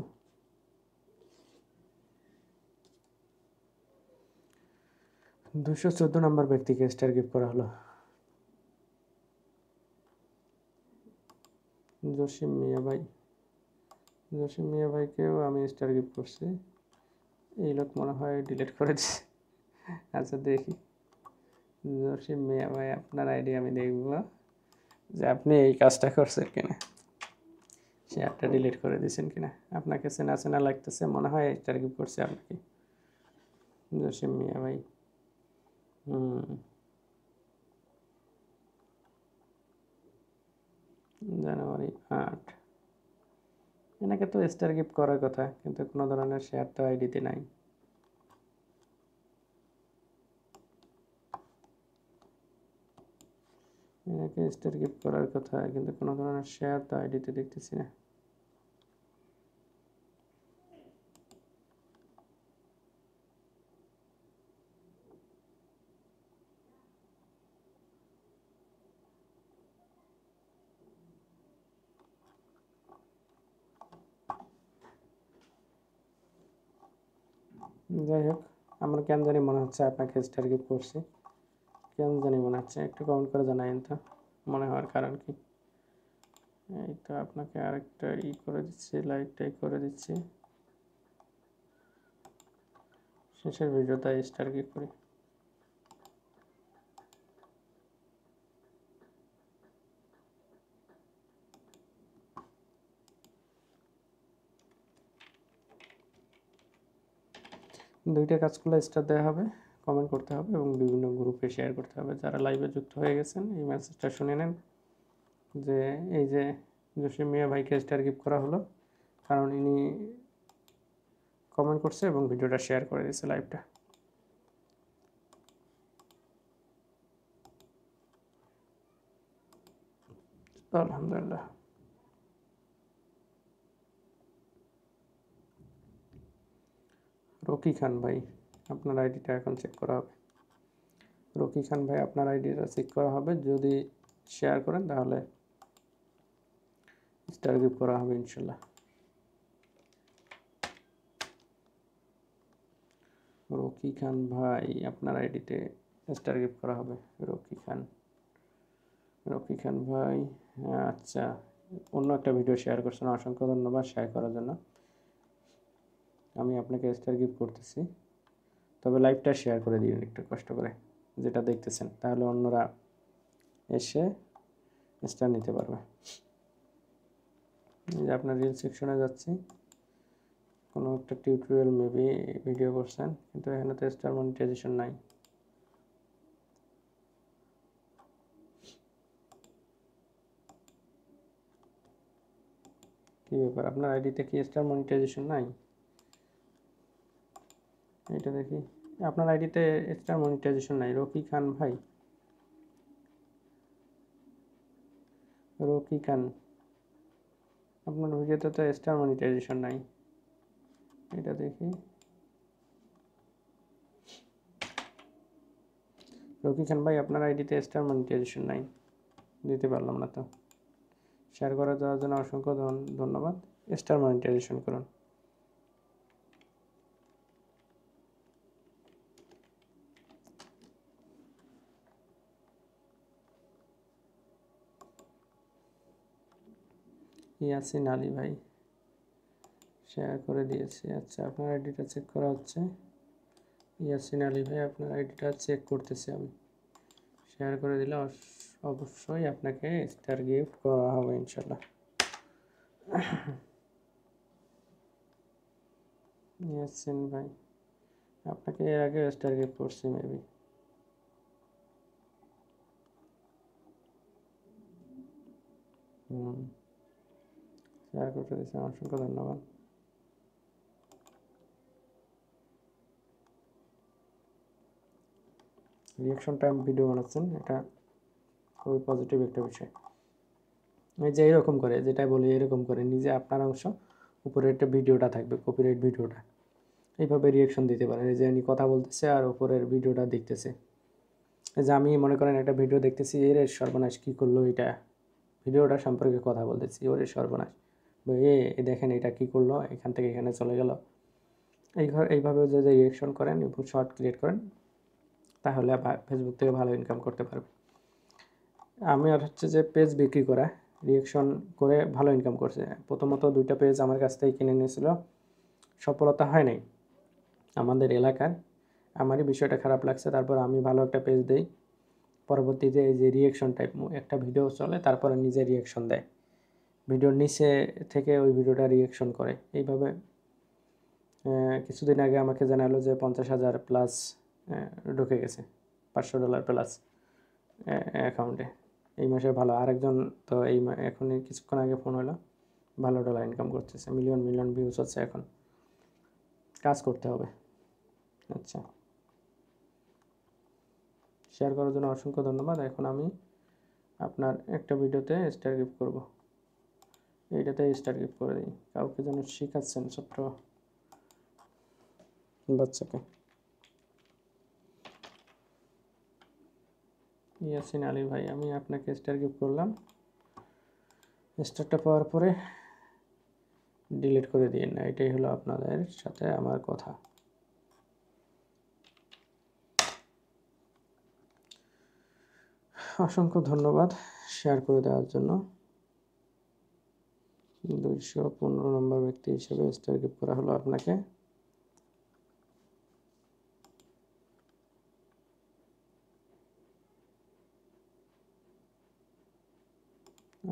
214 নম্বর ব্যক্তিকে স্টার গিফট করা হলো। জসিম মিয়া ভাই, জসিম মিয়া ভাইকেও আমি স্টার গিফট করছি। এই লোক মনে হয় ডিলিট করে দিচ্ছে। আচ্ছা দেখি, জসিম মিয়া ভাই আপনার আইডি আমি দেখব যে আপনি এই কাজটা করছেন কিনা, শেয়ারটা ডিলিট করে দিয়েছেন কিনা। আপনাকে চেনা চেনা লাগতেছে, মনে হয় স্টার গিফট করছে আপনাকে, জসিম মিয়া ভাই। জানুয়ারি 8, এনাকে তো স্টার গিফট করার কথা, কিন্তু কোনো ধরনের শেয়ার তো আইডিতে নাই। এনাকে স্টার গিফট করার কথা, কিন্তু কোনো ধরনের শেয়ার তো আইডিতে দেখতেছি না। যাই হোক, আমার কেন জানি মনে হচ্ছে আপনাকে স্টার গিফট করছি, কেন জানি মনে হচ্ছে। একটু কমেন্ট করে জানাইন তো মনে হওয়ার কারণ কি। এই তো আপনাকে আরেকটা করে দিচ্ছি, লাইকটাই করে দিচ্ছি। শেষের ভিডিওটা স্টার গিফট করি। দুইটা কাজ করলে স্টার দেওয়া হবে, কমেন্ট করতে হবে এবং বিভিন্ন গ্রুপে শেয়ার করতে হবে। যারা লাইভে যুক্ত হয়ে গেছেন এই মেসেজটা শুনে নেন যে এই যে জসিম মিয়া ভাইকে স্টার গিফট করা হলো, কারণ ইনি কমেন্ট করছে এবং ভিডিওটা শেয়ার করে দিয়েছে লাইভটা। আলহামদুলিল্লাহ। রকি খান ভাই, আপনার আইডিটা এখন চেক করা হবে। রকি খান ভাই, আপনার আইডিটা চেক করা হবে, যদি শেয়ার করেন তাহলে স্টার গিফট করা হবে ইনশাল্লাহ। রকি খান ভাই, আপনার আইডিতে স্টার গিফট করা হবে। রকি খান, রকি খান ভাই, আচ্ছা, অন্য একটা ভিডিও শেয়ার করছেন, অসংখ্য ধন্যবাদ শেয়ার করার জন্য। আমি আপনাকে স্টার গিফট করতেছি, তবে লাইভটা শেয়ার করে দিন একটু কষ্ট করে, যেটা দেখতেছেন, তাহলে অন্যরা এসে স্টার নিতে পারবে। এই যে আপনার রিল সেকশনে যাচ্ছি, কোনো একটা টিউটোরিয়াল মেবি ভিডিও করছেন, কিন্তু এখানে তো স্টার মনিটাইজেশন নাই। কী ব্যাপার, আপনার আইডিতে কি স্টার মনিটাইজেশন নাই? এটা দেখি, আপনার আইডিতে স্টার মনিটাইজেশন নাই। রকি খান ভাই, রকি খান, আপনার ভিডিওতে তো স্টার মনিটাইজেশন নাই, এটা দেখি। রকি খান ভাই, আপনার আইডিতে স্টার মনিটাইজেশন নাই, দিতে পারলাম না তো। শেয়ার করে দেওয়ার জন্য অসংখ্য ধন্যবাদ। স্টার মনিটাইজেশন করুন। ইয়াসিন আলী ভাই শেয়ার করে দিয়েছি। আচ্ছা, আপনার আইডিটা চেক করা হচ্ছে। ইয়াসিন আলী ভাই, আপনার আইডিটা চেক করতেছি আমি। শেয়ার করে দিলে অবশ্যই আপনাকে স্টার গিফট করা হবে ইনশাল্লাহ। ইয়াসিন ভাই, আপনাকে এর আগে স্টার গিফট করছি মেবি। শেয়ার করতে দিয়েছি, অসংখ্য ধন্যবাদ। রিয়াকশন টাইম ভিডিও বানাচ্ছেন, এটা খুবই পজিটিভ একটা বিষয়। এই যে এরকম করে, যেটা বলি এরকম করে নিজে আপনার অংশ উপরে একটা ভিডিওটা থাকবে, কপিরাইট ভিডিওটা, এইভাবে রিয়াকশন দিতে পারেন। এই যে উনি কথা বলতেছে আর উপরের ভিডিওটা দেখতেছে। এই যে আমি মনে করেন একটা ভিডিও দেখতেছি, এর সর্বনাশ কী করলো, এটা ভিডিওটা সম্পর্কে কথা বলতেছি, ওরে সর্বনাশ এ দেখেন এটা কী করলো, এখান থেকে এখানে চলে গেল। এইভাবে যদি রিয়াকশন করেন এবং শর্ট ক্রিয়েট করেন, তাহলে ফেসবুক থেকে ভালো ইনকাম করতে পারবে। আমি আর হচ্ছে যে পেজ বিক্রি করা, রিয়াকশন করে ভালো ইনকাম করছে। প্রথমত 2টা পেজ আমার কাছ থেকে কিনে নিয়েছিল, সফলতা হয় নাই আমাদের এলাকার। আমারই বিষয়টা খারাপ লাগছে, তারপর আমি ভালো একটা পেজ দেই। পরবর্তীতে এই যে রিয়াকশন টাইপ একটা ভিডিও চলে, তারপরে নিজে রিয়াকশন দেয়, ভিডিওর নিচে থেকে ওই ভিডিওটা রিয়াকশন করে। এইভাবে কিছুদিন আগে আমাকে জানালো যে 50,000 প্লাস ঢুকে গেছে, $500 প্লাস অ্যাকাউন্টে এই মাসে। ভালো, আরেকজন তো এখনই কিছুক্ষণ আগে ফোন হলো, ভালো ডলার ইনকাম করতেছে, মিলিয়ন মিলিয়ন ভিউজ হচ্ছে। এখন কাজ করতে হবে। আচ্ছা, শেয়ার করার জন্য অসংখ্য ধন্যবাদ। এখন আমি আপনার একটা ভিডিওতে স্টার গিফট করব, এইটাতে স্টার গিফট করে দিই। কাউকে যেন শেখাচ্ছেন ছোট্ট বাচ্চাকে। ইয়াসিন আলী ভাই, আমি আপনাকে স্টার গিফট করলাম। স্টারটা পাওয়ার পরে ডিলিট করে দিন না, এটাই হলো আপনাদের সাথে আমার কথা। অসংখ্য ধন্যবাদ শেয়ার করে দেওয়ার জন্য। 215 নম্বর ব্যক্তি হিসেবে স্টার গিফট করা হলো আপনাকে।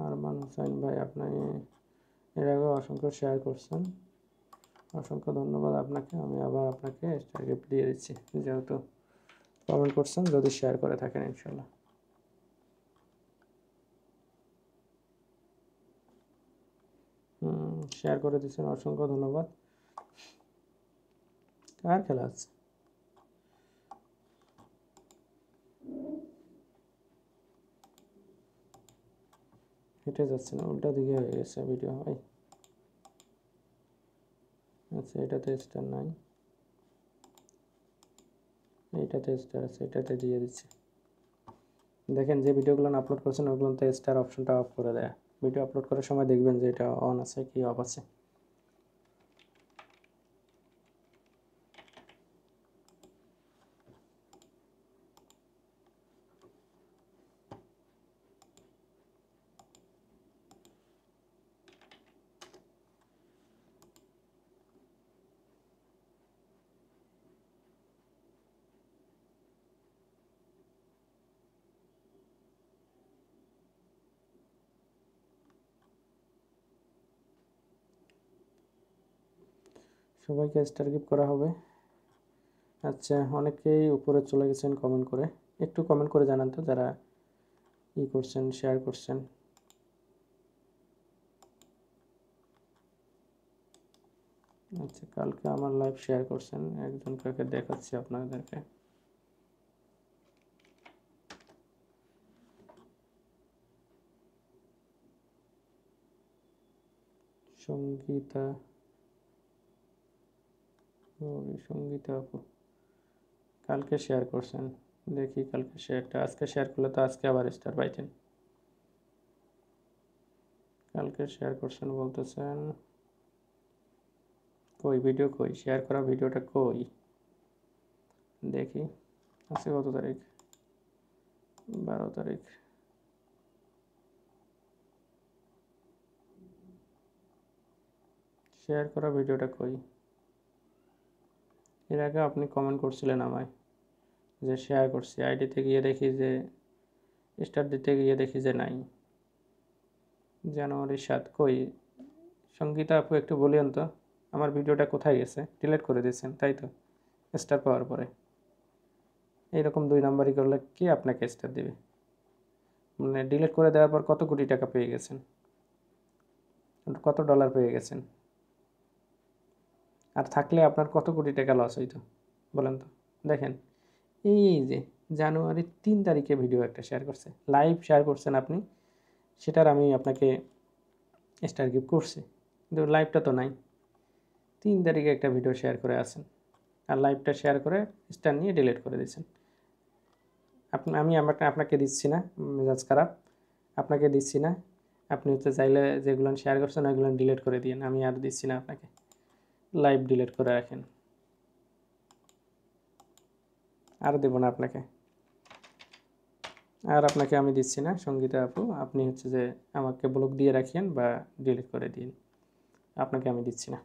আরমান হোসেন ভাই, আপনি এর আগে অসংখ্য শেয়ার করছেন, অসংখ্য ধন্যবাদ আপনাকে। আমি আবার আপনাকে স্টার গিফট দিয়ে দিচ্ছি, যেহেতু কমেন্ট করছেন, যদি শেয়ার করে থাকেন ইনশাল্লাহ। শেয়ার করে দিচ্ছেন, অসংখ্য ধন্যবাদ। কার খেলা আছে? হেঁটে যাচ্ছে না, উল্টা দিকে হয়ে গেছে ভিডিও ভাই। আচ্ছা, এটাতে স্টার নাই, এইটাতে স্টার আছে, এটাতে দিয়ে দিচ্ছি। দেখেন যে ভিডিওগুলো আপলোড করছেন ওগুলোতে স্টার অপশনটা অফ করে দেয়। ভিডিও আপলোড করার সময় দেখবেন যে এটা অন আছে কি অফ আছে। সবাইকে স্টার গিফট করা হবে। আচ্ছা, অনেকেই উপরে চলে গেছেন কমেন্ট করে, একটু কমেন্ট করে জানান তো যারা করছেন, শেয়ার করছেন। আচ্ছা, কালকে আমার লাইভ শেয়ার করছেন একজন, কাকে দেখাচ্ছি আপনাদেরকে। সঙ্গীতা সঙ্গীতা আপু কালকে শেয়ার করছেন, দেখি কালকে শেয়ারটা, আজকে শেয়ার করলে তো আজকে আবার স্টার পাইতেন। কালকে শেয়ার করছেন বলতেছেন, কই ভিডিও কই, শেয়ার করা ভিডিওটা কই দেখি। আজকে কত তারিখ, 12 তারিখ। শেয়ার করা ভিডিওটা কই? এর আগে আপনি কমেন্ট করছিলেন আমায় যে শেয়ার করছি, আইডিতে গিয়ে দেখি যে স্টার দিতে গিয়ে দেখি যে নাই। জানুয়ারি 7 কই? সঙ্গীতা আপু একটু বলিয়েন তো আমার ভিডিওটা কোথায় গেছে, ডিলিট করে দিয়েছেন তাই তো স্টার পাওয়ার পরে? এইরকম 2 নাম্বারই করলে কি আপনাকে স্টার দিবে? মানে ডিলিট করে দেওয়ার পর কত কোটি টাকা পেয়ে গেছেন, কত ডলার পেয়ে গেছেন, আর থাকলে আপনার কত কোটি টাকা লস হইতো বলেন তো। দেখেন এই যে জানুয়ারি 3 তারিখে ভিডিও একটা শেয়ার করছে, লাইভ শেয়ার করছেন আপনি, সেটার আমি আপনাকে স্টার গিফট করছি, কিন্তু লাইভটা তো নাই। 3 তারিখে একটা ভিডিও শেয়ার করে আছেন, আর লাইভটা শেয়ার করে স্টার নিয়ে ডিলিট করে দিয়েছেন। আমি আপনাকে দিচ্ছি না, মেজাজ খারাপ, আপনাকে দিচ্ছি না। আপনি হচ্ছে চাইলে যেগুলো শেয়ার করছেন ওইগুলো ডিলিট করে দিন, আমি আর দিচ্ছি না আপনাকে, লাইভ ডিলিট করে রাখেন, আর দেবো না আপনাকে, আর আপনাকে আমি দিচ্ছি না সঙ্গীতা আপু, আপনি হচ্ছে যে আমাকে ব্লক দিয়ে রাখেন বা ডিলিট করে দিন, আপনাকে আমি দিচ্ছি না।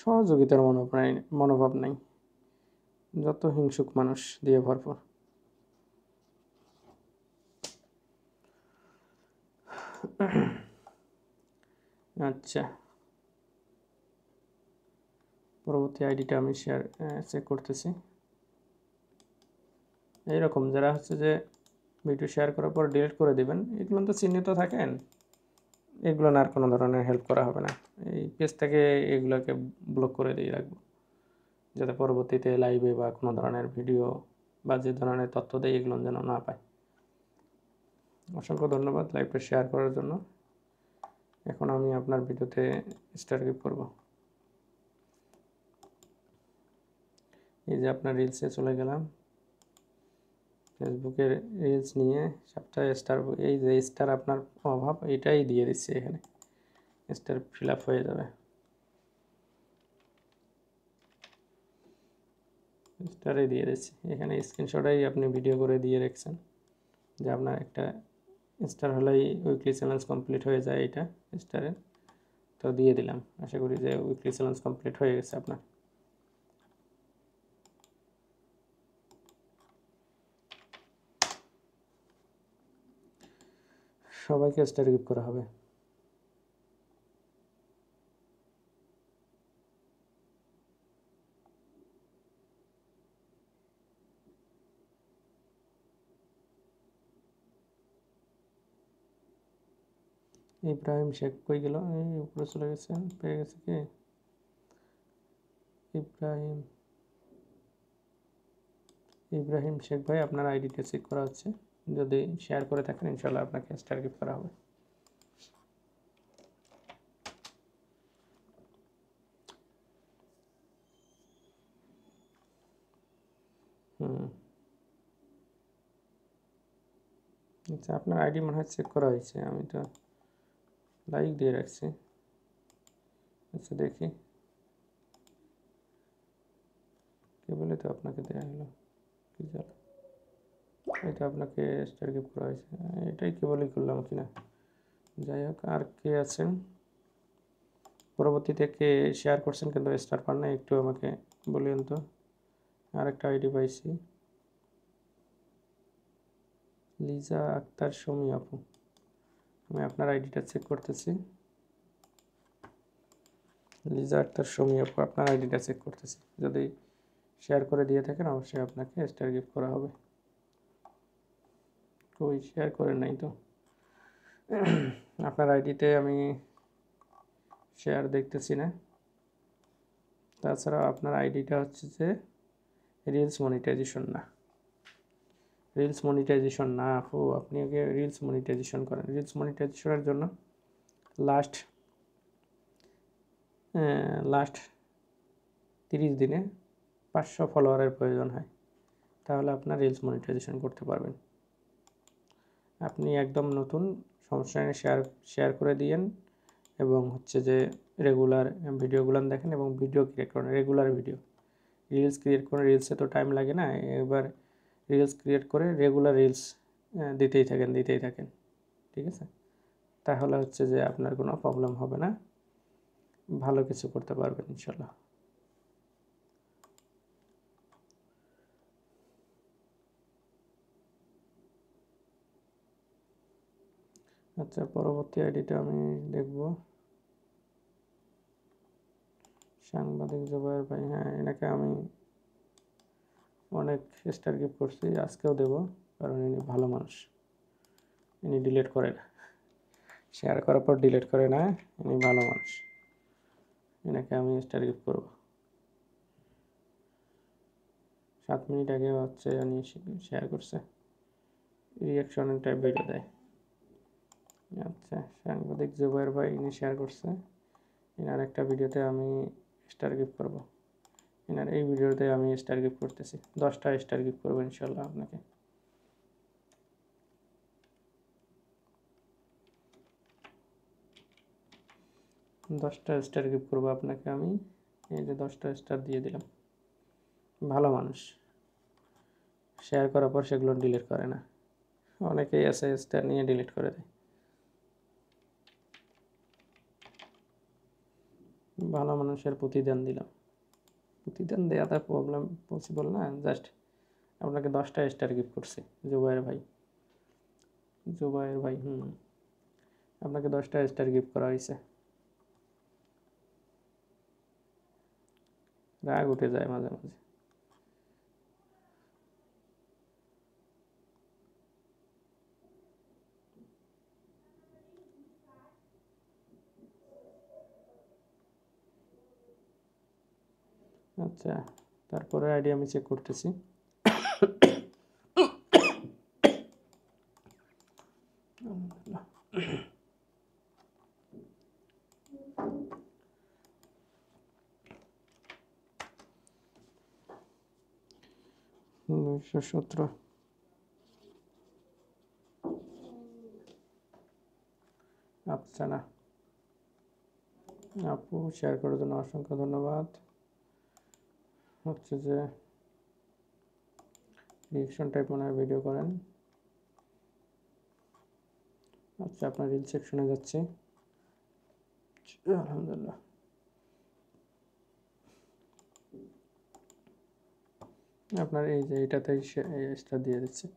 সহযোগিতার মনোভাব নাই, যত হিংসুক মানুষ দিয়ে ভরপুর। আচ্ছা, পরবর্তী আইডিটা আমি চেক করতেছি। এইরকম যারা হচ্ছে যে ভিডিও শেয়ার করার পর ডিলিট করে দিবেন, এগুলো তো চিহ্নিত থাকেন, এগুলো আর কোনো ধরনের হেল্প করা হবে না। এই পেজ থেকে এগুলোকে ব্লক করে দিয়ে রাখবো, যাতে পরবর্তীতে লাইভে বা কোনো ধরনের ভিডিও বা যে ধরনের তথ্য দেয় এগুলো যেন না পায়। অসংখ্য ধন্যবাদ লাইভটা শেয়ার করার জন্য। এখন আমি আপনার ভিডিওতে স্টার গিফট করব। এই যে আপনার রিলসে চলে গেলাম, ফেসবুকের রিলস নিয়ে সপ্তাহে স্টার, এই যে স্টার আপনার অভাব এটাই দিয়ে দিচ্ছে, এখানে স্টার ফিল আপ হয়ে যাবে। স্টারে দিয়ে দিচ্ছি, এখানে স্ক্রিনশটাই আপনি ভিডিও করে দিয়ে রেখেছেন যে আপনার একটা স্টার হলেই উইকলি চ্যালেঞ্জ কমপ্লিট হয়ে যায়, এটা স্টারের তো দিয়ে দিলাম। আশা করি যে উইকলি চ্যালেঞ্জ কমপ্লিট হয়ে গেছে আপনার। সবাইকে স্টার গিফট করা হবে। ইব্রাহিম শেখ কই গেল, এই উপরে চলে গেছে, পেয়ে গেছে কি ইব্রাহিম, ইব্রাহিম শেখ ভাই আপনার আইডিটা চেক করা হচ্ছে, যদি শেয়ার করে থাকেন ইনশাল্লাহ আপনাকে স্টার গিফট করা হবে। আচ্ছা, আপনার আইডি মনে হয় চেক করা হয়েছে, আমি তো লাইক দিয়ে রাখছি। আচ্ছা দেখি, কে বলে তো আপনাকে দেওয়া হলো, কি জানো, এটা আপনাকে স্টার গিফট করা হয়েছে, এটাই কেবলই করলাম কিনা। যাই হোক, আর কে আছেন পরবর্তীতে কে শেয়ার করছেন কিন্তু স্টার পান না, একটু আমাকে বলুন তো। আরেকটা আইডি পাইছি, লিজা আক্তার শমী আপু, আমি আপনার আইডিটা চেক করতেছি। লিজা আক্তার শমী আপু আপনার আইডিটা চেক করতেছি, যদি শেয়ার করে দিয়ে থাকেন অবশ্যই আপনাকে স্টার গিফট করা হবে। কই শেয়ার করেন নাই তো আপনার আইডিতে আমি শেয়ার দেখতেছি না। তাছাড়া আপনার আইডিটা হচ্ছে যে রিলস মনিটাইজেশন না, রিলস মনিটাইজেশন না আপু, আপনি আগে রিলস মনিটাইজেশন করেন। রিলস মনিটাইজেশনের জন্য লাস্ট লাস্ট 30 দিনে 500 ফলোয়ারের প্রয়োজন হয়, তাহলে আপনার রিলস মনিটাইজেশন করতে পারবেন। আপনি একদম নতুন, সমস্যা নেই, শেয়ার করে দিয়েন এবং হচ্ছে যে রেগুলার ভিডিওগুলো দেখেন এবং ভিডিও ক্রিয়েট করেন, রেগুলার ভিডিও। রিলস ক্রিয়েট করে, রিলসে তো টাইম লাগে না, এবার রিলস ক্রিয়েট করে রেগুলার রিলস দিতেই থাকেন, ঠিক আছে? তাহলে হচ্ছে যে আপনার কোনো প্রবলেম হবে না, ভালো কিছু করতে পারবেন ইনশাল্লাহ। আচ্ছা, পরবর্তী আইডিটা আমি দেখব। সাংবাদিক জুবায়ের ভাই, হ্যাঁ এনাকে আমি অনেক স্টার গিফট করছি, আজকেও দেব, কারণ ইনি ভালো মানুষ। ইনি ডিলিট করে না, শেয়ার করার পর ডিলিট করে না, ইনি ভালো মানুষ, এনাকে আমি স্টার গিফট করব। 7 মিনিট আগে হচ্ছে উনি শেয়ার করছে, রিয়াকশনের টাইপ ভিডিও দেয়। আচ্ছা, সাংবাদিক জুবায়ের ভাই ইনি শেয়ার করছে, এনার একটা ভিডিওতে আমি স্টার গিফট করব। এনার এই ভিডিওতে আমি স্টার গিফট করতেছি, 10টা স্টার গিফট করবো ইনশাল্লাহ আপনাকে। 10টা স্টার গিফট করবো আপনাকে আমি, এই যে 10টা স্টার দিয়ে দিলাম। ভালো মানুষ, শেয়ার করার পর সেগুলো ডিলিট করে না, অনেকেই আছে স্টার নিয়ে ডিলিট করে দেয়। ভালো মানুষের প্রতিদান দিলাম, প্রতিদান দেওয়াটা প্রবলেম পসিবল না, জাস্ট আপনাকে 10টা স্টার গিফট করছি। জুবায়ের ভাই আপনাকে 10টা স্টার গিফট করা হয়েছে। রাগ উঠে যায় মাঝে মাঝে। আচ্ছা, তারপরে আইডি আমি চেক করতেছি। দুইশো 17। আচ্ছা, না আপু, শেয়ার করার জন্য অসংখ্য ধন্যবাদ। হচ্ছে যে রিয়েকশন টাইপ মনে হয় ভিডিও করেন। আচ্ছা, আপনার রিল সেকশনে যাচ্ছি। আলহামদুলিল্লাহ। আপনার এই যে এটাতে স্টার দিয়ে দিচ্ছে।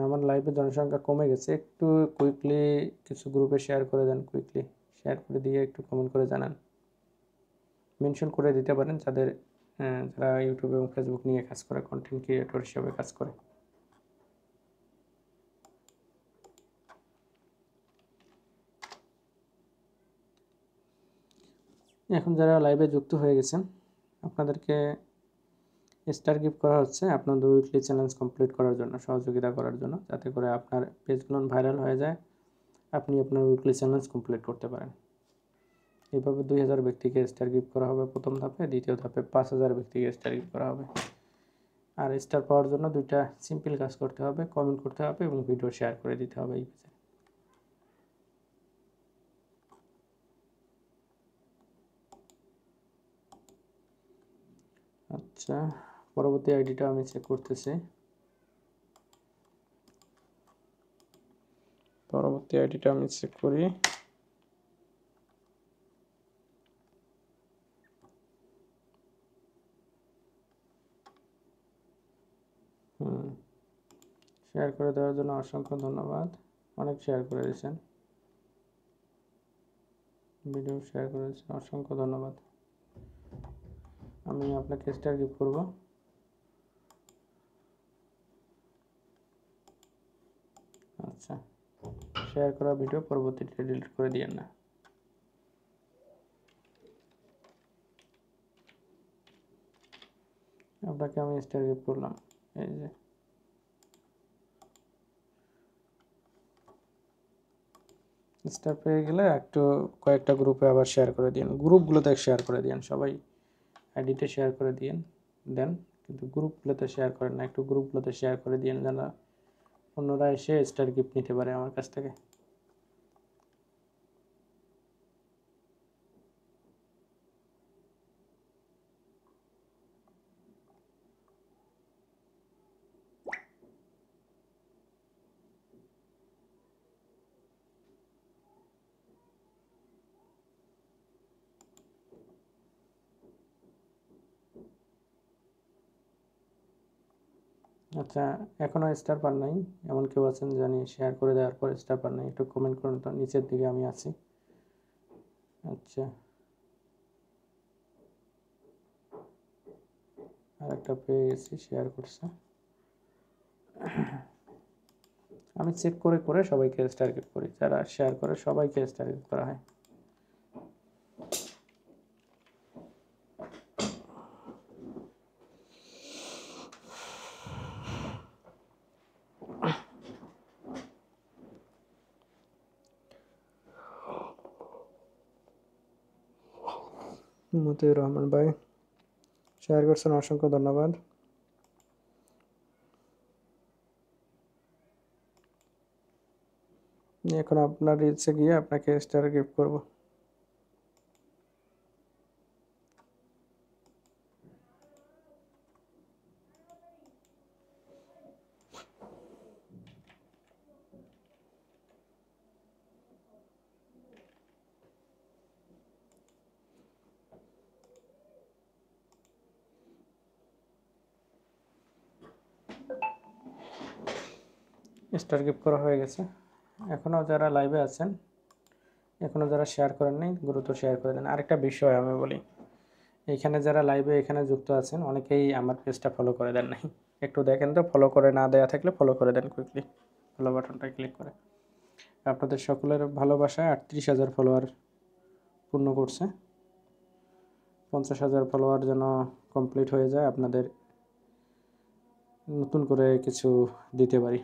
আমার লাইভে জনসংখ্যা কমে গেছে, একটু কুইকলি কিছু গ্রুপে শেয়ার করে দেন, কুইকলি শেয়ার করে দিয়ে একটু কমেন্ট করে জানান, মেনশন করে দিতে পারেন যারা ইউটিউব এবং ফেসবুক নিয়ে কাজ করে, কন্টেন্ট ক্রিয়েটর হিসেবে কাজ করে। এখন যারা লাইভে যুক্ত হয়ে গেছেন, আপনাদেরকে স্টার গিফট করা হচ্ছে আপনাদের উইকলি চ্যালেঞ্জ কমপ্লিট করার জন্য, সহযোগিতা করার জন্য, যাতে করে আপনার পেজগুলো ভাইরাল হয়ে যায়, আপনি আপনার উইকলি চ্যালেঞ্জ কমপ্লিট করতে পারেন। এইভাবে 2000 ব্যক্তিকে স্টার গিফট করা হবে প্রথম ধাপে, দ্বিতীয় ধাপে 5000 ব্যক্তিকে স্টার গিফট করা হবে। আর স্টার পাওয়ার জন্য দুইটা সিম্পল কাজ করতে হবে, কমেন্ট করতে হবে এবং ভিডিও শেয়ার করে দিতে হবে এই পেজে। আচ্ছা, পরবর্তী আইডিটা আমি চেক করতেছি। পরবর্তী আইডিটা আমি চেক করি। শেয়ার করে দেওয়ার জন্য অসংখ্য ধন্যবাদ, অনেক শেয়ার করে দিয়েছেন, ভিডিও শেয়ার করেছেন, অসংখ্য ধন্যবাদ। আমি আপনাকে স্টার গিফট করব। আচ্ছা, শেয়ার করা ভিডিও পরবর্তীতে ডিলিট করে দিয়েন না। আপনাকে আমি স্টার গিফট করলাম। এই যে স্টার পেয়ে গেলে একটু কয়েকটা গ্রুপে আবার শেয়ার করে দিন, গ্রুপগুলোতে শেয়ার করে দিন, সবাই আইডিতে শেয়ার করে দিন দেন, কিন্তু গ্রুপগুলোতে শেয়ার করেন না, একটু গ্রুপগুলোতে শেয়ার করে দিন যেন অন্যরা এসে স্টার গিফট নিতে পারে আমার কাছ থেকে। আচ্ছা, এখনও স্টার পান নাই এমন কেউ আছেন জানি শেয়ার করে দেওয়ার পর স্টার পান নাই? একটু কমেন্ট করুন তো, নিচের দিকে আমি আছি। আচ্ছা, আর একটা পেয়ে গেছি, শেয়ার করছে। আমি চেক করে করে সবাইকে স্টার গিফট করি, যারা শেয়ার করে সবাইকে স্টার গিফট করা হয়। মতিউর রহমান ভাই শেয়ার করছেন, অসংখ্য ধন্যবাদ। এখন আপনার রিলসে গিয়ে আপনাকে স্টার গিফট করব। স্টার গিফট করা হয়ে গেছে। এখনও যারা লাইভে আছেন, এখনও যারা শেয়ার করেন নাই, দ্রুত শেয়ার করে দেন। আরেকটা বিষয় আমি বলি, এইখানে যারা লাইভে এখানে যুক্ত আছেন অনেকেই আমার পেজটা ফলো করে দেন নাই, একটু দেখেন তো, ফলো করে না দেওয়া থাকলে ফলো করে দেন কুইকলি, ফলো বাটনটা ক্লিক করে। আপনাদের সকলের ভালোবাসায় 38,000 ফলোয়ার পূর্ণ করছে। 50,000 ফলোয়ার যেন কমপ্লিট হয়ে যায়, আপনাদের নতুন করে কিছু দিতে পারি।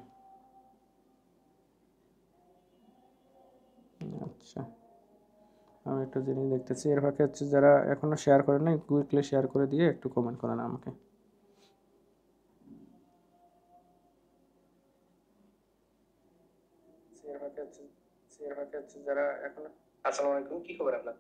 আচ্ছা, আমি একটা জিনিস দেখতেছি, এর ফাঁকে হচ্ছে যারা এখনও শেয়ার করেন নাই কুইকলি শেয়ার করে দিয়ে একটু কমেন্ট করেন আমাকে। যারা এখনো, আসসালামু আলাইকুম, কি খবর আপনার?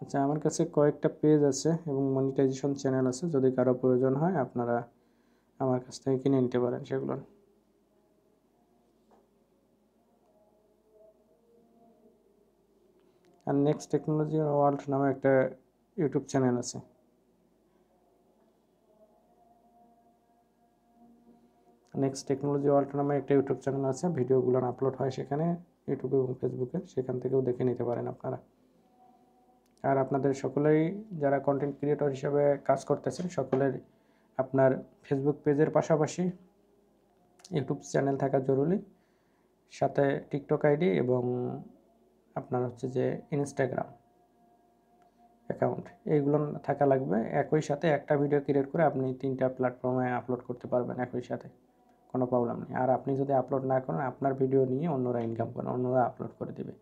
আচ্ছা, আমার কাছে কয়েকটা পেজ আছে এবং মনিটাইজেশন চ্যানেল আছে, যদি কারো প্রয়োজন হয় আপনারা আমার কাছ থেকে কিনে নিতে পারেন সেগুলো। আর নেক্সট টেকনোলজি ওয়ার্ল্ড নামে একটা ইউটিউব চ্যানেল আছে। নেক্সট টেকনোলজি ওয়ার্ল্ড নামে একটা ইউটিউব চ্যানেল আছে, ভিডিওগুলো আপলোড হয় সেখানে ইউটিউবে এবং ফেসবুকে, সেখান থেকেও দেখে নিতে পারেন আপনারা। আর আপনাদের সকলেই যারা কন্টেন্ট ক্রিয়েটর হিসেবে কাজ করতেছেন সকলের আপনার ফেসবুক পেজের পাশাপাশি ইউটিউব চ্যানেল থাকা জরুরি, সাথে টিকটক আইডি এবং আপনার হচ্ছে যে ইনস্টাগ্রাম অ্যাকাউন্ট, এইগুলো থাকা লাগবে। একই সাথে একটা ভিডিও ক্রিয়েট করে আপনি 3টা প্ল্যাটফর্মে আপলোড করতে পারবেন একই সাথে, কোনো প্রবলেম নেই। আর আপনি যদি আপলোড না করেন, আপনার ভিডিও নিয়ে অন্যরা ইনকাম করেন, অন্যরা আপলোড করে দেবে,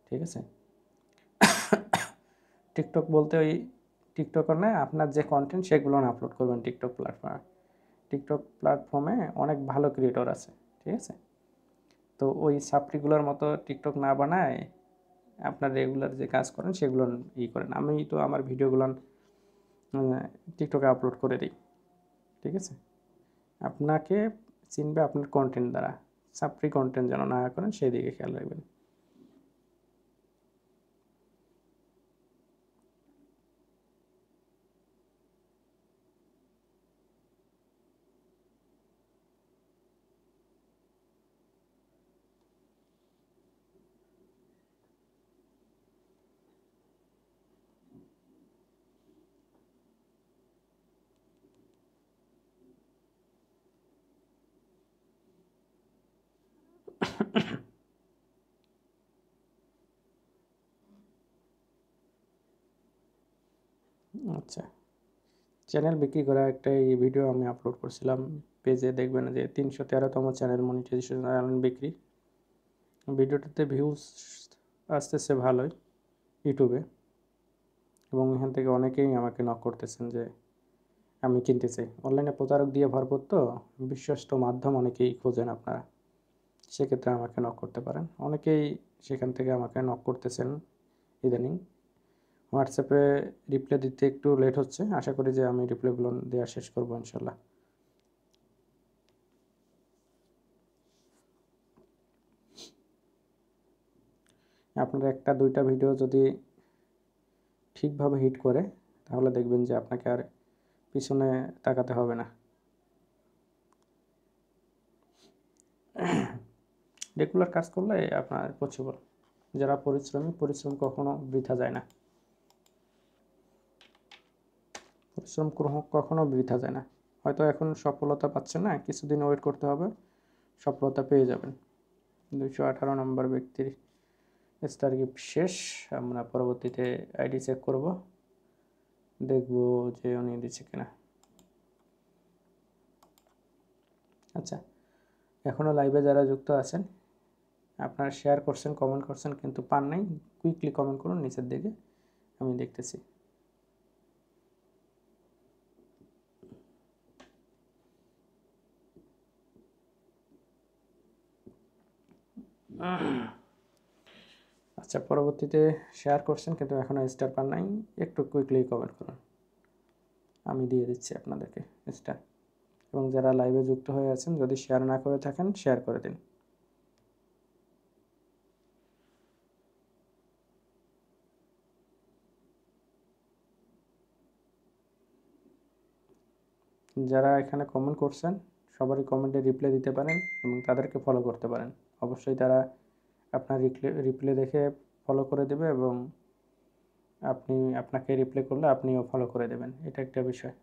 ঠিক আছে? টিকটক বলতে ওই টিকটকার নয়, আপনার যে কন্টেন্ট সেগুলো আপলোড করবেন টিকটক প্ল্যাটফর্মে। টিকটক প্ল্যাটফর্মে অনেক ভালো ক্রিয়েটর আছে, ঠিক আছে? তো ওই সাপ্রিগুলোর মতো টিকটক না বানায় আপনার রেগুলার যে কাজ করেন সেগুলো করেন। আমি তো আমার ভিডিওগুলো টিকটকে আপলোড করে দিই, ঠিক আছে? আপনাকে চিনবে আপনার কন্টেন্ট দ্বারা, সাপ্রি কন্টেন্ট যেন না করেন সেই দিকে খেয়াল রাখবেন। আচ্ছা, চ্যানেল বিক্রি করা একটা এই ভিডিও আমি আপলোড করছিলাম পেজে, দেখবেন যে 313তম চ্যানেল মনিটাইজেশন বিক্রি। ভিডিওটাতে ভিউজ আসতেছে ভালোই ইউটিউবে, এবং এখান থেকে অনেকেই আমাকে নক করতেছেন যে আমি কিনতে চাই। অনলাইনে প্রতারক দিয়ে ভরপুর, তো বিশ্বস্ত মাধ্যম অনেকেই খোঁজেন আপনারা, সেক্ষেত্রে আমাকে নক করতে পারেন। অনেকেই সেখান থেকে আমাকে নক করতেছেন ইদানিং। হোয়াটসঅ্যাপে রিপ্লাই দিতে একটু লেট হচ্ছে, আশা করি যে আমি রিপ্লাইগুলো দেওয়া শেষ করবো ইনশাল্লাহ। আপনার একটা দুইটা ভিডিও যদি ঠিকভাবে হিট করে, তাহলে দেখবেন যে আপনাকে আর পিছনে তাকাতে হবে না। রেগুলার কাজ করলে আপনার পসিবল। যারা পরিশ্রমী, পরিশ্রম কখনো বৃথা যায় না। পরিশ্রম কখনো বৃথা যায় না। হয়তো এখন সফলতা পাচ্ছেন না, কিছুদিন ওয়েট করতে হবে, সফলতা পেয়ে যাবেন। 218 নম্বর ব্যক্তির স্টার গিফট শেষ। আমরা পরবর্তীতে আইডি চেক করব, দেখব যে উনি দিচ্ছে কিনা। আচ্ছা, এখনও লাইভে যারা যুক্ত আছেন, আপনারা শেয়ার করছেন, কমেন্ট করছেন, কিন্তু পান নাই, কুইকলি কমেন্ট করুন নিচের দিকে, আমি দেখতেছি। আচ্ছা, পরবর্তীতে শেয়ার করছেন কিন্তু এখনও স্টার পান নাই, একটু কুইকলি কমেন্ট করুন, আমি দিয়ে দিচ্ছি আপনাদেরকে স্টার। এবং যারা লাইভে যুক্ত হয়ে আছেন, যদি শেয়ার না করে থাকেন শেয়ার করে দিন। যারা এখানে কমেন্ট করছেন সবারই কমেন্টে রিপ্লাই দিতে পারেন এবং তাদেরকে ফলো করতে পারেন। অবশ্যই তারা আপনার রিপ্লাই দেখে ফলো করে দেবে, এবং আপনাকে রিপ্লাই করলে আপনিও ফলো করে দেবেন, এটা একটা বিষয়।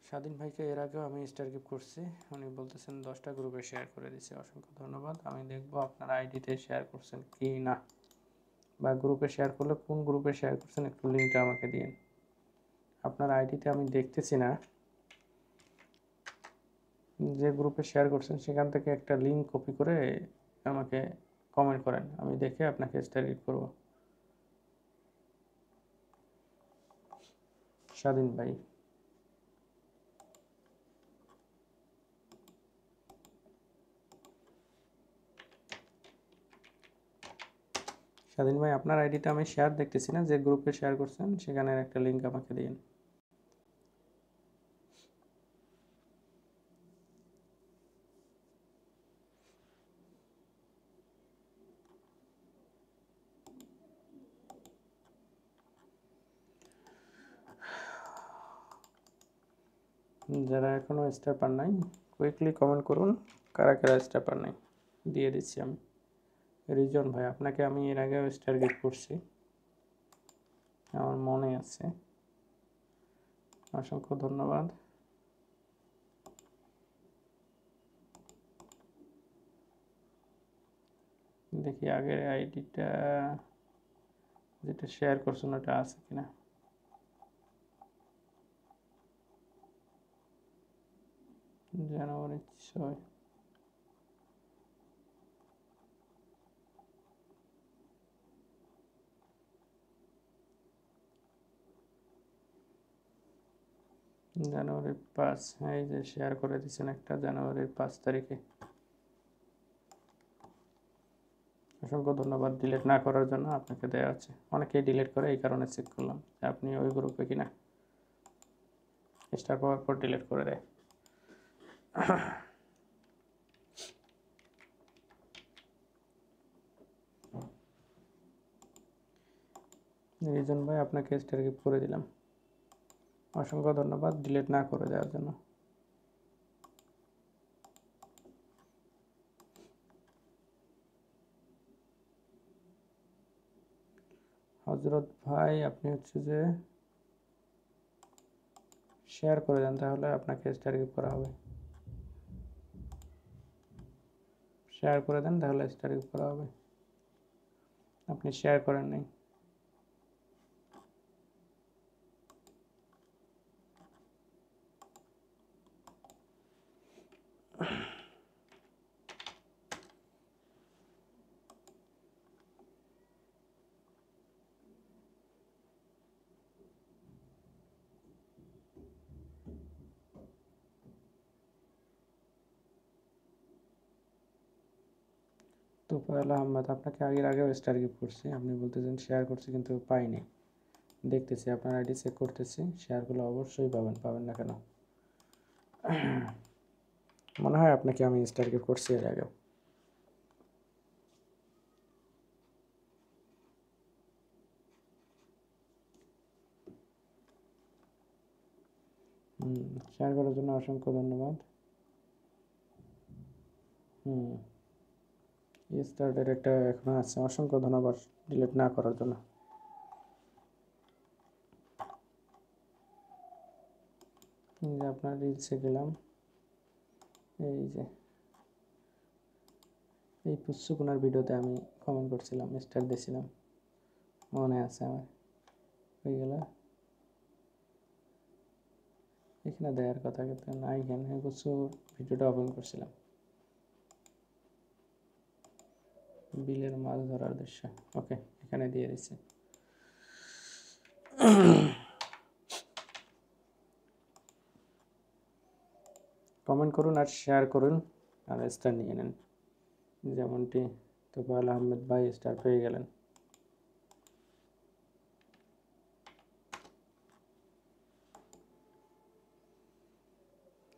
স্বাধীন ভাইকে এর আগেও আমি স্টার গিফট করছি, উনি বলতেছেন 10টা গ্রুপে শেয়ার করে দিয়েছি, অসংখ্য ধন্যবাদ। আমি দেখব আপনার আইডিতে শেয়ার করছেন কি না, বা গ্রুপে শেয়ার করলে কোন গ্রুপে শেয়ার করছেন একটু লিঙ্কটা আমাকে দিন। আপনার আইডিতে আমি দেখতেছি না, যে গ্রুপে শেয়ার করছেন সেখান থেকে একটা লিঙ্ক কপি করে আমাকে কমেন্ট করেন, আমি দেখে আপনাকে স্টার গিফট করব। স্বাধীন ভাই, স্বাধীন ভাই আপনার আইডিতে আমি শেয়ার দেখতেছি না, যে গ্রুপে শেয়ার করছেন সেখানে একটা লিঙ্ক আমাকে দিন। যারা এখনো স্টার পান নাই কুইকলি কমেন্ট করুন, কারা কারা স্টার পান নাই, দিয়ে দিচ্ছি আমি। রিজন ভাই, আপনাকে আমি এর আগেও স্টার গিফট করছি, আমার মনে আছে, অসংখ্য ধন্যবাদ। দেখি আগের আইডিটা যেটা শেয়ার করছেন ওটা আছে কিনা। জানুয়ারি 6, জানুয়ারির 5, হ্যাঁ এই যে শেয়ার করে দিয়েছেন একটা জানুয়ারির 5 তারিখে। অসংখ্য ধন্যবাদ ডিলিট না করার জন্য, আপনাকে দেওয়া আছে। অনেকেই ডিলিট করে, এই কারণে চেক করলাম যে আপনি ওই গ্রুপে কিনা। স্টার পাওয়ার পর ডিলিট করে দেয়। রিজন ভাই আপনাকে স্টার গিফট করে দিলাম, অসংখ্য ধন্যবাদ ডিলিট না করে দেওয়ার জন্য। হজরত ভাই আপনি হচ্ছে যে শেয়ার করে দেন, তাহলে আপনাকে স্টার গিফট করা হবে। শেয়ার করে দেন, তাহলে স্টার গিফট করা হবে। আপনি শেয়ার করেন নাই। তোফায়েল আহমেদ, আপনাকে আগেও স্টার গিফট করছি, আপনি বলতেছেন শেয়ার করছি কিন্তু পাইনি। দেখতেছি আপনার আইডি চেক করতেছি, শেয়ারগুলো অবশ্যই পাবেন, পাবেন না কেন? মনে হয় আপনাকে আমি স্টার গিফট করছি এর আগেও। শেয়ার করার জন্য অসংখ্য ধন্যবাদ। স্টার্টের একটা এখন আছে, অসংখ্য ধন্যবাদ ডিলিট না করার জন্য। এই যে আপনার রিলসে গেলাম, এই যে এই পুষ্যকুনার ভিডিওতে আমি কমেন্ট করছিলাম, স্টার দিয়েছিলাম, মনে আছে আমার। হয়ে গেল, এখানে দেওয়ার কথা কিন্তু না, এখানে পুষ্য ভিডিওটা ওপেন করছিলাম, বিলের মাছ ধরার দৃশ্য। ওকে, এখানে দিয়ে দিচ্ছি। কমেন্ট করুন আর শেয়ার করুন আর স্টার নিয়ে নেন, যেমনটি তোফায়েল আহমেদ ভাই স্টার পেয়ে গেলেন।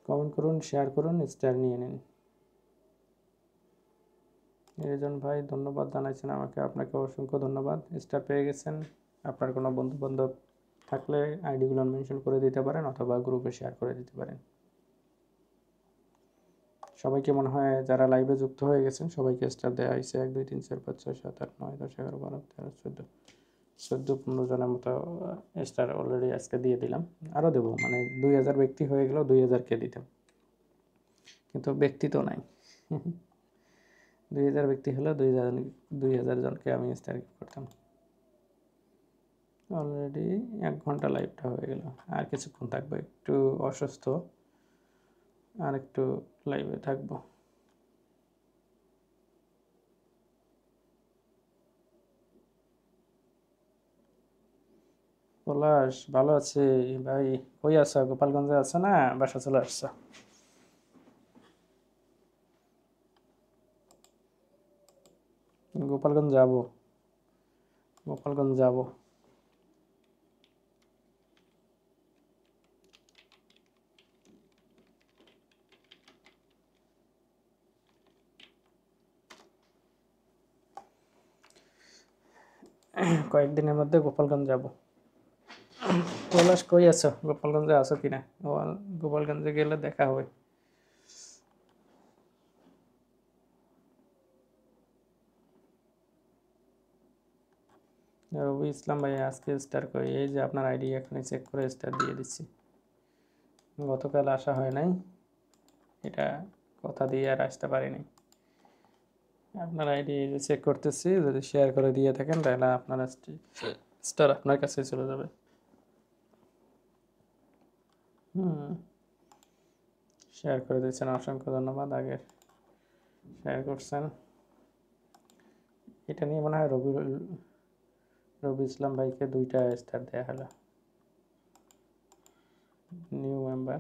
কমেন্ট করুন, শেয়ার করুন, স্টার নিয়ে নিন। রিজন ভাই ধন্যবাদ জানাইছেন আমাকে, আপনাকে অসংখ্য ধন্যবাদ। স্টার পেয়ে গেছেন। আপনার কোনো বন্ধু বান্ধব থাকলে আইডিগুলো মেনশন করে দিতে পারেন অথবা গ্রুপে শেয়ার করে দিতে পারেন। সবাইকে মনে হয় যারা লাইভে যুক্ত হয়ে গেছেন সবাইকে স্টার দেওয়া হয়েছে। 1 2 3 4 5 6 7 8 9 10 11 12 13 14 14-15 জনের মতো স্টার অলরেডি আজকে দিয়ে দিলাম। আরও দেবো, মানে 2000 ব্যক্তি হয়ে গেল, 2000কে দিতাম, কিন্তু ব্যক্তি তো নাই। 2000 ব্যক্তি হলে 2000 জনকে আমি স্টার গিফট করতাম। অলরেডি 1 ঘন্টা লাইভটা হয়ে গেল, আর কিছুক্ষণ থাকবো, একটু অসুস্থ, আর একটু লাইভে থাকবো। পলাশ, ভালো আছি ভাই। কই আছো? গোপালগঞ্জে আছো না বাসা চলে আসছো? গোপালগঞ্জ যাব, গোপালগঞ্জ যাব। কয়েকদিনের মধ্যে গোপালগঞ্জ যাব। পলাশ কই আছো? গোপালগঞ্জে আছো কিনা? গোপালগঞ্জে গেলে দেখা হবে। রবি ইসলাম ভাই আজকে স্টার কই? এই যে আপনার আইডি এখনই চেক করে স্টার দিয়ে দিচ্ছি। গতকাল আসা হয় নাই, এটা কথা দিয়ে আর আসতে পারিনি। আপনার আইডি চেক করতেছি, যদি শেয়ার করে দিয়ে থাকেন তাহলে আপনার স্টার আপনার কাছে চলে যাবে। শেয়ার করে দিচ্ছেন, অসংখ্য ধন্যবাদ। আগে শেয়ার করছেন, এটা নিয়ে মনে হয় রবি ইসলাম ভাইকে 2টা স্টার দেওয়া হলো। নিউ মেম্বার,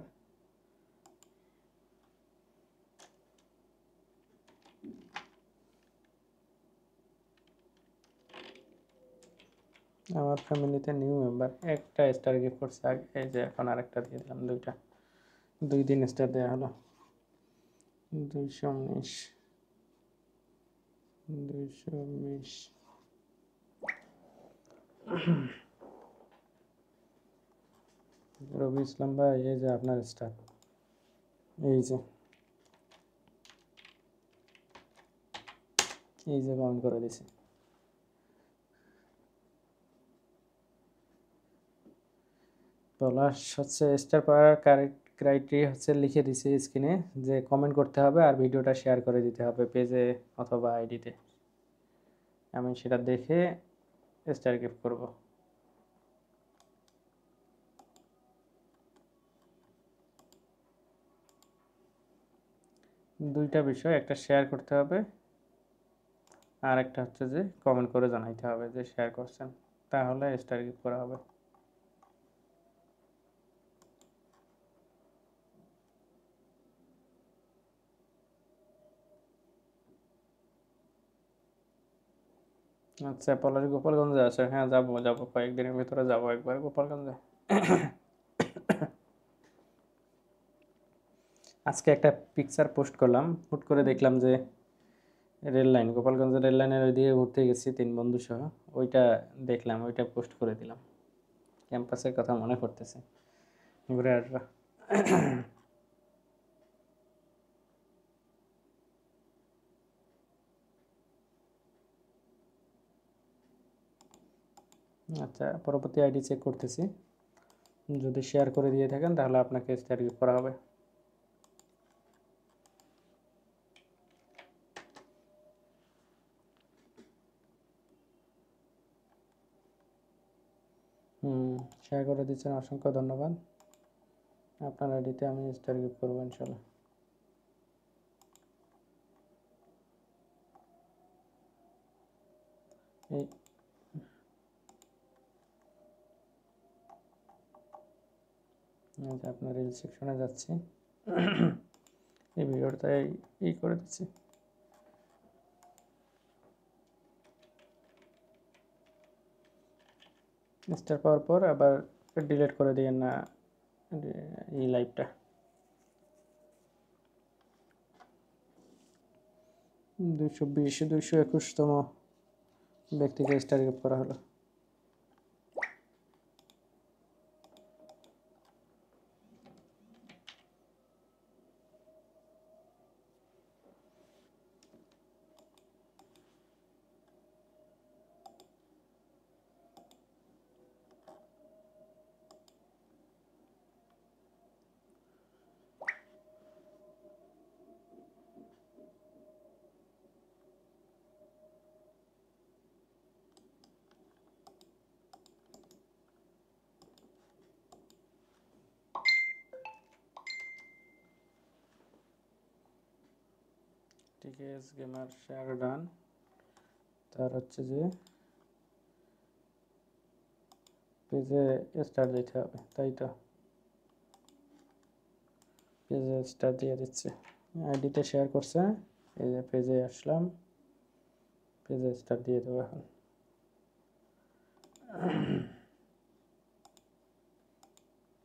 আমার ফ্যামিলিতে নিউ মেম্বার, একটা স্টার গিফট করছে আগে, এই যে এখন আরেকটা দিয়ে দিলাম, 2টা, 2 দিন স্টার দেওয়া হলো। 219, 220। রবি ইসলাম ভাই, এই যে আপনার স্টার, এই যে কমেন্ট করে দিছি। পলাশ হচ্ছে স্টার পাওয়ার ক্রাইটেরিয়া হচ্ছে লিখে দিছি স্ক্রিনে, যে কমেন্ট করতে হবে আর ভিডিওটা শেয়ার করে দিতে হবে পেজে অথবা আইডিতে। আমি সেটা দেখে স্টার গিফট করব। দুইটা বিষয়, একটা শেয়ার করতে হবে আর একটা হচ্ছে যে কমেন্ট করে জানাইতে হবে যে শেয়ার করছেন, তাহলে স্টার গিফট করা হবে। আচ্ছা, পলাশ গোপালগঞ্জে আছে? হ্যাঁ, যাবো যাবো, কয়েকদিনের ভিতরে যাবো একবার গোপালগঞ্জে। আজকে একটা পিকচার পোস্ট করলাম, হুট করে দেখলাম যে রেল লাইন, গোপালগঞ্জের রেল লাইনের ওইদিকে ঘুরতে গেছি 3 বন্ধু সহ, ওইটা দেখলাম, ওইটা পোস্ট করে দিলাম। ক্যাম্পাসের কথা মনে পড়তেছে, ঘুরে আসবা। আচ্ছা, পরবর্তী আইডি চেক করতেছি, যদি শেয়ার করে দিয়ে থাকেন তাহলে আপনাকে স্টার গিফট করা হবে। শেয়ার করে দিচ্ছেন, অসংখ্য ধন্যবাদ। আপনার আইডিতে আমি স্টার গিফট করবো ইনশাল্লাহ। এই আপনার রিল সেকশনে যাচ্ছি, এই ভিডিওটা এই করে দিচ্ছি। স্টার পাওয়ার পর আবার ডিলিট করে দিয়েন না এই লাইভটা। 221তম ব্যক্তিকে স্টার গিফট করা হলো। টিকেএস গেমার শেয়ার ডান। তার হচ্ছে যে পেজে স্টার দিতে হবে, তাই তো? পেজে স্টার দিয়ে দিচ্ছে, আইডিতে শেয়ার করছে, এই যে পেজে আসলাম, পেজে স্টার দিয়ে দেবো এখন।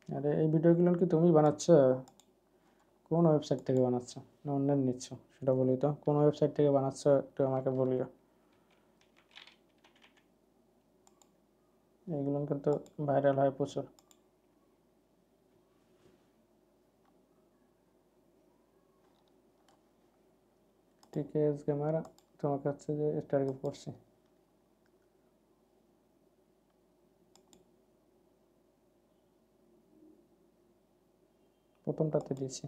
আরে এই ভিডিওগুলো কি তুমি বানাচ্ছ? কোন ওয়েবসাইট থেকে বানাচ্ছ না অনলাইন নিচ্ছ সেটা বলি তো, কোন ওয়েবসাইট থেকে বানাচ্ছ একটু আমাকে বলিও। এগুলো কিন্তু ভাইরাল হয় প্রচুর। টিকেএস গেমার তোমাকে হচ্ছে যে স্টার গিফট করছি, প্রথমটাতে দিয়েছি।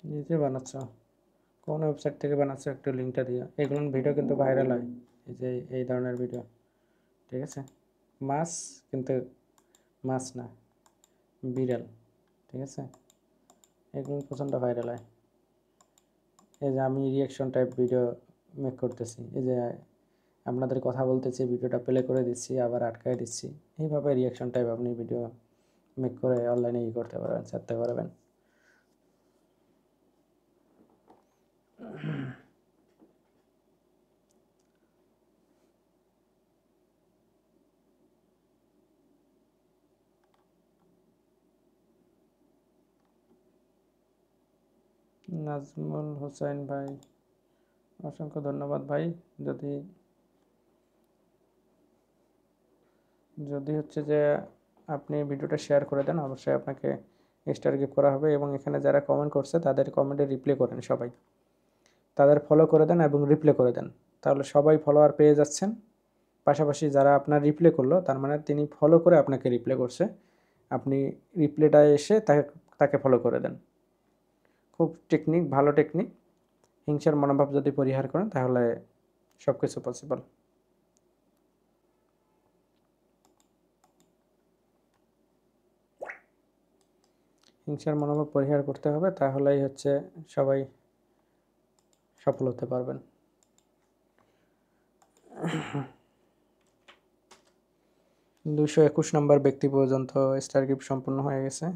নিজে বানাচ্ছ? কোন ওয়েবসাইট থেকে বানাচ্ছ একটু লিঙ্কটা দিও। এগুলো ভিডিও কিন্তু ভাইরাল হয়, এই যে এই ধরনের ভিডিও, ঠিক আছে? মাছ কিন্তু মাছ না, বিড়াল, ঠিক আছে? এগুলো প্রচণ্ড ভাইরাল হয়। এই যে আমি রিয়াকশন টাইপ ভিডিও মেক করতেছি, এই যে আপনাদের কথা বলতেছি, ভিডিওটা প্লে করে দিচ্ছি আবার আটকায় দিচ্ছি, এইভাবে রিয়াকশন টাইপ আপনি ভিডিও মেক করে অনলাইনে করতে পারবেন, ছাড়তে পারবেন। নাজমুল হোসেন ভাই, অসংখ্য ধন্যবাদ ভাই। যদি যদি হচ্ছে যে আপনি ভিডিওটা শেয়ার করে দেন, অবশ্যই আপনাকে স্টার গিফট করা হবে, এবং এখানে যারা কমেন্ট করছে তাদের কমেন্টে রিপ্লাই করেন সবাই। তাদের ফলো করে দেন এবং রিপ্লে করে দেন, তাহলে সবাই ফলোয়ার পেয়ে যাচ্ছেন। পাশাপাশি যারা আপনার রিপ্লে করলো তার মানে তিনি ফলো করে আপনাকে রিপ্লে করছে, আপনি রিপ্লেটা এসে তাকে তাকে ফলো করে দেন। খুব টেকনিক, ভালো টেকনিক। হিংসার মনোভাব যদি পরিহার করেন তাহলে সব কিছু পসিবল। হিংসার মনোভাব পরিহার করতে হবে, তাহলেই হচ্ছে সবাই সফল হতে পারবেন। 221 নম্বর ব্যক্তি পর্যন্ত স্টার গিফট সম্পূর্ণ হয়ে গেছে।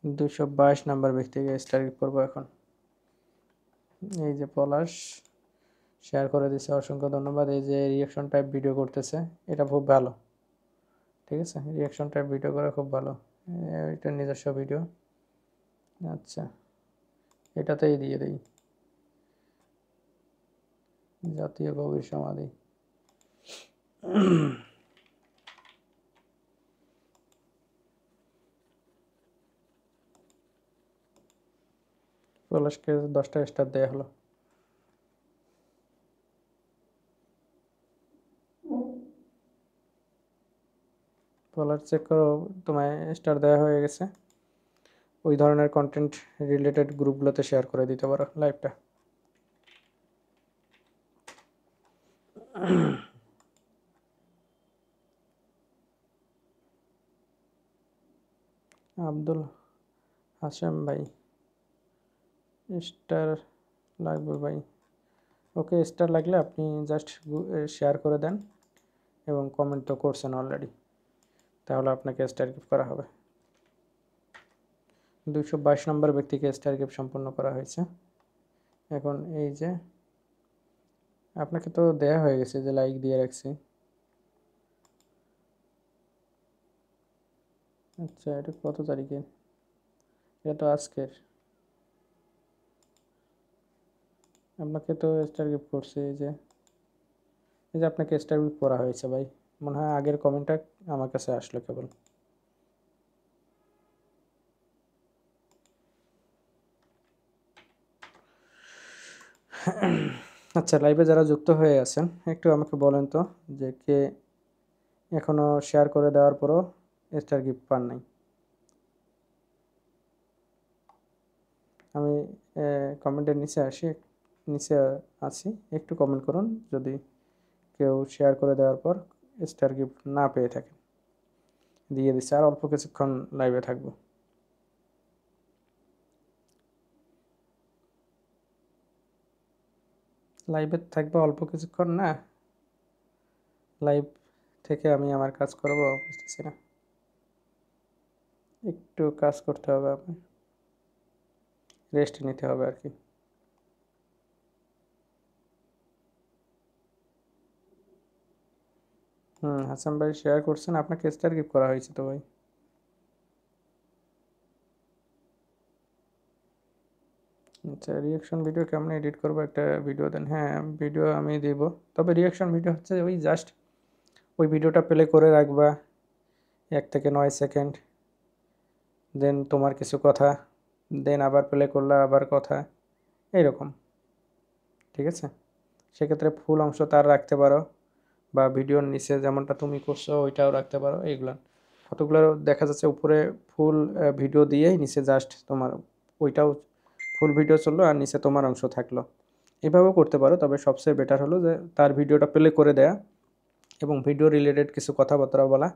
222 নম্বর ব্যক্তিকে স্টার গিফট করবো এখন। এই যে পলাশ শেয়ার করে দিচ্ছে, অসংখ্য ধন্যবাদ। এই যে রিয়াকশন টাইপ ভিডিও করতেছে, এটা খুব ভালো। ঠিক আছে, রিয়াকশন টাইপ ভিডিও করা খুব ভালো, এটা নিজস্ব ভিডিও। আচ্ছা, এটাতেই দিয়ে দিই জাতীয় কবির সমাধি। পলাশকে 10টা স্টার দেওয়া হলো। পলাশ চেক করো, তোমায় স্টার দেওয়া হয়ে গেছে। ওই ধরনের কন্টেন্ট রিলেটেড গ্রুপগুলোতে শেয়ার করে দিতে পারো লাইভটা। আব্দুল হাসেম ভাই স্টার লাগবে ভাই। ওকে, স্টার লাগলে আপনি জাস্ট শেয়ার করে দেন এবং কমেন্ট তো করছেন অলরেডি, তাহলে আপনাকে স্টার গিফট করা হবে। 222 নম্বর ব্যক্তিকে স্টার গিফট সম্পূর্ণ করা হয়েছে। এখন এই যে আপনাকে তো দেয়া হয়ে গেছে, যে লাইক দিয়ে রাখছি। আচ্ছা, এটা কত তারিখের? এটা তো আজকের। আপনাকে তো স্টার গিফট করছে, এই যে আপনাকে স্টার গিফট করা হয়েছে ভাই। মনে হয় আগের কমেন্টটা আমার কাছে আসলো কেবল। আচ্ছা, লাইভে যারা যুক্ত হয়ে আছেন একটু আমাকে বলেন তো যে কে এখনও শেয়ার করে দেওয়ার পরও স্টার গিফট পান নাই। আমি কমেন্টের নিচে আছি, একটু কমেন্ট করুন যদি কেউ শেয়ার করে দেওয়ার পর স্টার গিফট না পেয়ে থাকেন। দিয়ে দিচ্ছে, আর অল্প কিছুক্ষণ লাইভে থাকবো। লাইভে থাকবো অল্প কিছুক্ষণ, না লাইভ থেকে আমি আমার কাজ করবো, বুঝতেছি না, একটু কাজ করতে হবে, আপনি রেস্ট নিতে হবে আর কি। হাসান ভাই শেয়ার করছেন, আপনাকে স্টার গিফট করা হয়েছে তো ভাই। আচ্ছা, রিয়াকশন ভিডিও কেমন এডিট করবো, একটা ভিডিও দেন। হ্যাঁ, ভিডিও আমি দেব, তবে রিয়াকশন ভিডিও হচ্ছে ওই জাস্ট ওই ভিডিওটা প্লে করে রাখবা 1 থেকে 9 সেকেন্ড, দেন তোমার কিছু কথা, দেন আবার প্লে করলা আবার কথা, এইরকম। ঠিক আছে, সেক্ষেত্রে ফুল অংশ তার রাখতে পারো, বা ভিডিওর নিচে যেমনটা তুমি করছো ওইটাও রাখতে পারো। এইগুলো কতগুলো দেখা যাচ্ছে উপরে ফুল ভিডিও দিয়েই নিচে জাস্ট তোমার ওইটাও ফুল ভিডিও চললো আর নিচে তোমার অংশ থাকলো, এভাবেও করতে পারো। তবে সবচেয়ে বেটার হলো যে তার ভিডিওটা প্লে করে দেয়া এবং ভিডিও রিলেটেড কিছু কথাবার্তা বলা,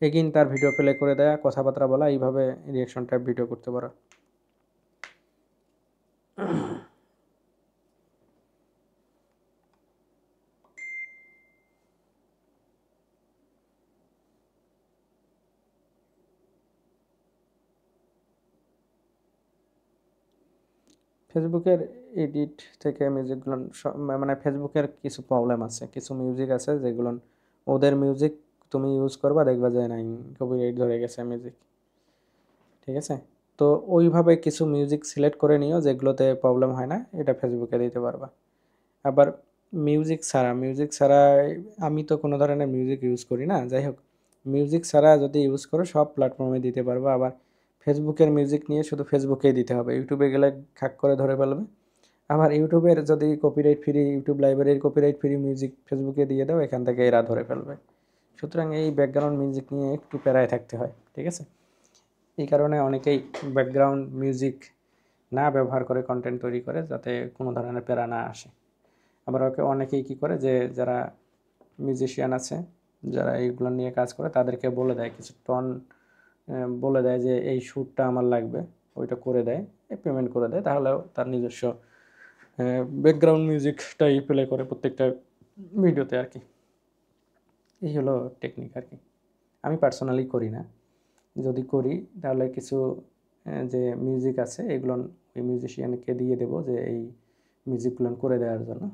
এগেইন তার ভিডিও প্লে করে দেয়া, কথাবার্তা বলা, এইভাবে রিয়াকশন টাইপ ভিডিও করতে পারো। ফেসবুকের এডিট থেকে মিউজিকগুলো মানে ফেসবুকের কিছু প্রবলেম আছে, কিছু মিউজিক আছে যেগুলো ওদের মিউজিক তুমি ইউজ করবা, দেখবা যে নাই কপিরাইট ধরে গেছে মিউজিক। ঠিক আছে, তো ওইভাবে কিছু মিউজিক সিলেক্ট করে নিও যেগুলোতে প্রবলেম হয় না, এটা ফেসবুকে দিতে পারবা। আবার মিউজিক ছাড়া আমি তো কোনো ধরনের মিউজিক ইউজ করি না, যাই হোক মিউজিক ছাড়া যদি ইউজ করো সব প্ল্যাটফর্মে দিতে পারবো। আবার ফেসবুকের মিউজিক নিয়ে শুধু ফেসবুকেই দিতে হবে, ইউটিউবে গেলে খাক করে ধরে ফেলবে। আমার ইউটিউবের যদি কপিরাইট ফ্রি, ইউটিউব লাইব্রেরির কপিরাইট ফ্রি মিউজিক ফেসবুকে দিয়ে দাও, এখান থেকে এরা ধরে ফেলবে। সুতরাং এই ব্যাকগ্রাউন্ড মিউজিক নিয়ে একটু প্যারায় থাকতে হয়, ঠিক আছে? এই কারণে অনেকেই ব্যাকগ্রাউন্ড মিউজিক না ব্যবহার করে কন্টেন্ট তৈরি করে, যাতে কোনো ধরনের প্যারা না আসে। আবার অনেকেই কী করে, যে যারা মিউজিশিয়ান আছে, যারা এইগুলো নিয়ে কাজ করে, তাদেরকে বলে দেয় কিছু টন, বলে দেয় যে এই শ্যুটটা আমার লাগবে, ওইটা করে দেয়, পেমেন্ট করে দেয়, তাহলেও তার নিজস্ব ব্যাকগ্রাউন্ড মিউজিকটাই প্লে করে প্রত্যেকটা ভিডিওতে আর কি। এই হলো টেকনিক আর কি। আমি পার্সোনালি করি না, যদি করি তাহলে কিছু যে মিউজিক আছে এগুলো ওই মিউজিশিয়ানকে দিয়ে দেবো, যে এই মিউজিকগুলো করে দেওয়ার জন্য,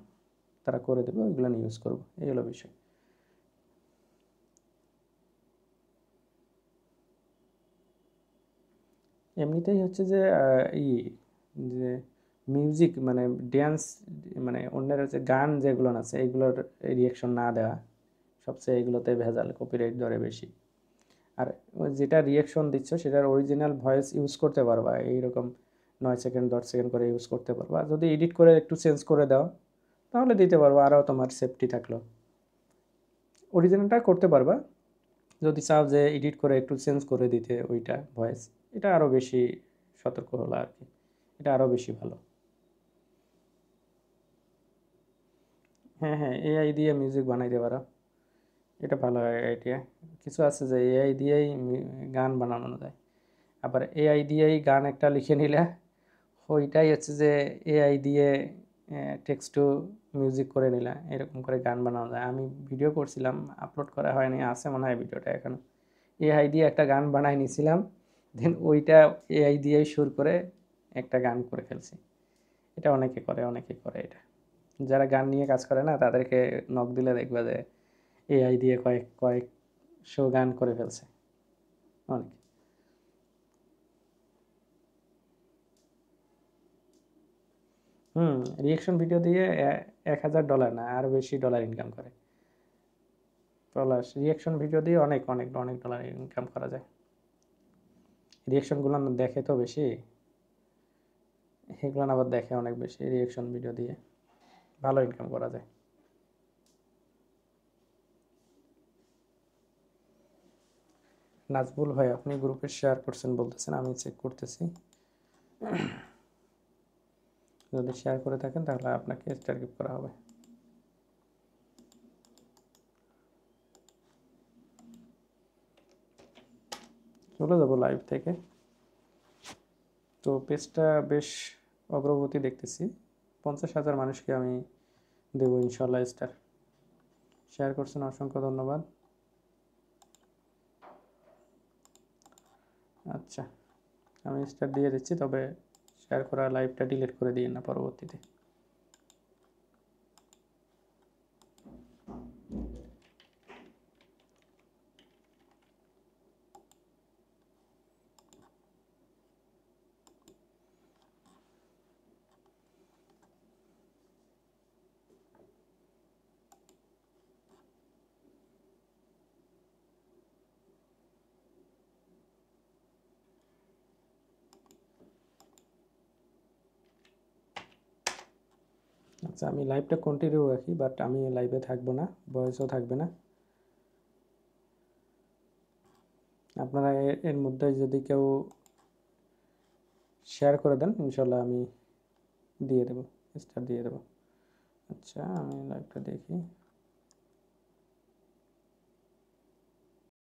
তারা করে দেবে, ওইগুলো ইউজ করবো, এই হলো বিষয়। এমনিতেই হচ্ছে যে যে মিউজিক মানে ড্যান্স, মানে অন্যের হচ্ছে গান যেগুলো আছে এইগুলোর রিয়াকশন না দেওয়া, সবচেয়ে এগুলোতে ভেজাল, কপিরাইট ধরে বেশি। আর যেটা রিয়াকশন দিচ্ছ সেটার অরিজিনাল ভয়েস ইউজ করতে পারবা, এইরকম 9 সেকেন্ড 10 সেকেন্ড করে ইউজ করতে পারবা। যদি এডিট করে একটু চেঞ্জ করে দাও তাহলে দিতে পারবো, আরও তোমার সেফটি থাকলো। অরিজিনালটা করতে পারবা, যদি চাও যে এডিট করে একটু চেঞ্জ করে দিতে ওইটা ভয়েস, এটা আরও বেশি সতর্ক হলো আর কি, এটা আরও বেশি ভালো। হ্যাঁ হ্যাঁ, এআই দিয়ে মিউজিক বানাইতে পারো, এটা ভালো আইডিয়া। কিছু আছে যে এআই দিয়েই গান বানানো যায়, আবার এআই দিয়েই গান একটা লিখে নিলে ওইটাই হচ্ছে যে এআই দিয়ে টেক্সট টু মিউজিক করে নিলাম, এরকম করে গান বানানো যায়। আমি ভিডিও করছিলাম, আপলোড করা হয়নি, আছে মনে হয় ভিডিওটা এখনো। এআই দিয়ে একটা গান বানাই নিয়েছিলাম, দেন ওইটা এআই দিয়েই সুর করে একটা গান করে ফেলছি। এটা অনেকে করে, অনেকে করে এটা। যারা গান নিয়ে কাজ করে না তাদেরকে নক দিলে দেখবে যে এআই দিয়ে কয়েকশো গান করে ফেলছে অনেকে। রিয়েকশন ভিডিও দিয়ে $1,000 না, আরও বেশি ডলার ইনকাম করে। প্লাস রিয়েকশন ভিডিও দিয়ে অনেক অনেক অনেক ডলার ইনকাম করা যায়। রিয়েকশনগুলো দেখে তো বেশি, এগুলো আবার দেখে অনেক বেশি, রিয়েকশন ভিডিও দিয়ে ভালো ইনকাম করা যায়। নাজবুল ভাই, আপনি গ্রুপে শেয়ার করছেন বলতেছেন, আমি চেক করতেছি। যদি শেয়ার করে থাকেন তাহলে আপনাকে স্টার গিফট করা হবে। চলে যাবো লাইভ থেকে। তো পেজটা বেশ অগ্রগতি দেখতেছি, 50,000 মানুষকে আমি দেবো ইনশাল্লাহ স্টার। শেয়ার করছেন, অসংখ্য ধন্যবাদ। আচ্ছা, আমি স্টার দিয়ে দিচ্ছি, তবে শেয়ার করা লাইভটা ডিলিট করে দিই না পরবর্তীতে। আচ্ছা, আমি লাইভটা কন্টিনিউ রাখি, বাট আমি লাইভে থাকবো না, ভয়েসও থাকবে না। আপনারা এর মধ্যে যদি কেউ শেয়ার করে দেন ইনশাল্লাহ আমি দিয়ে দেবো, স্টার দিয়ে দেবো। আচ্ছা, আমি লাইভটা দেখি।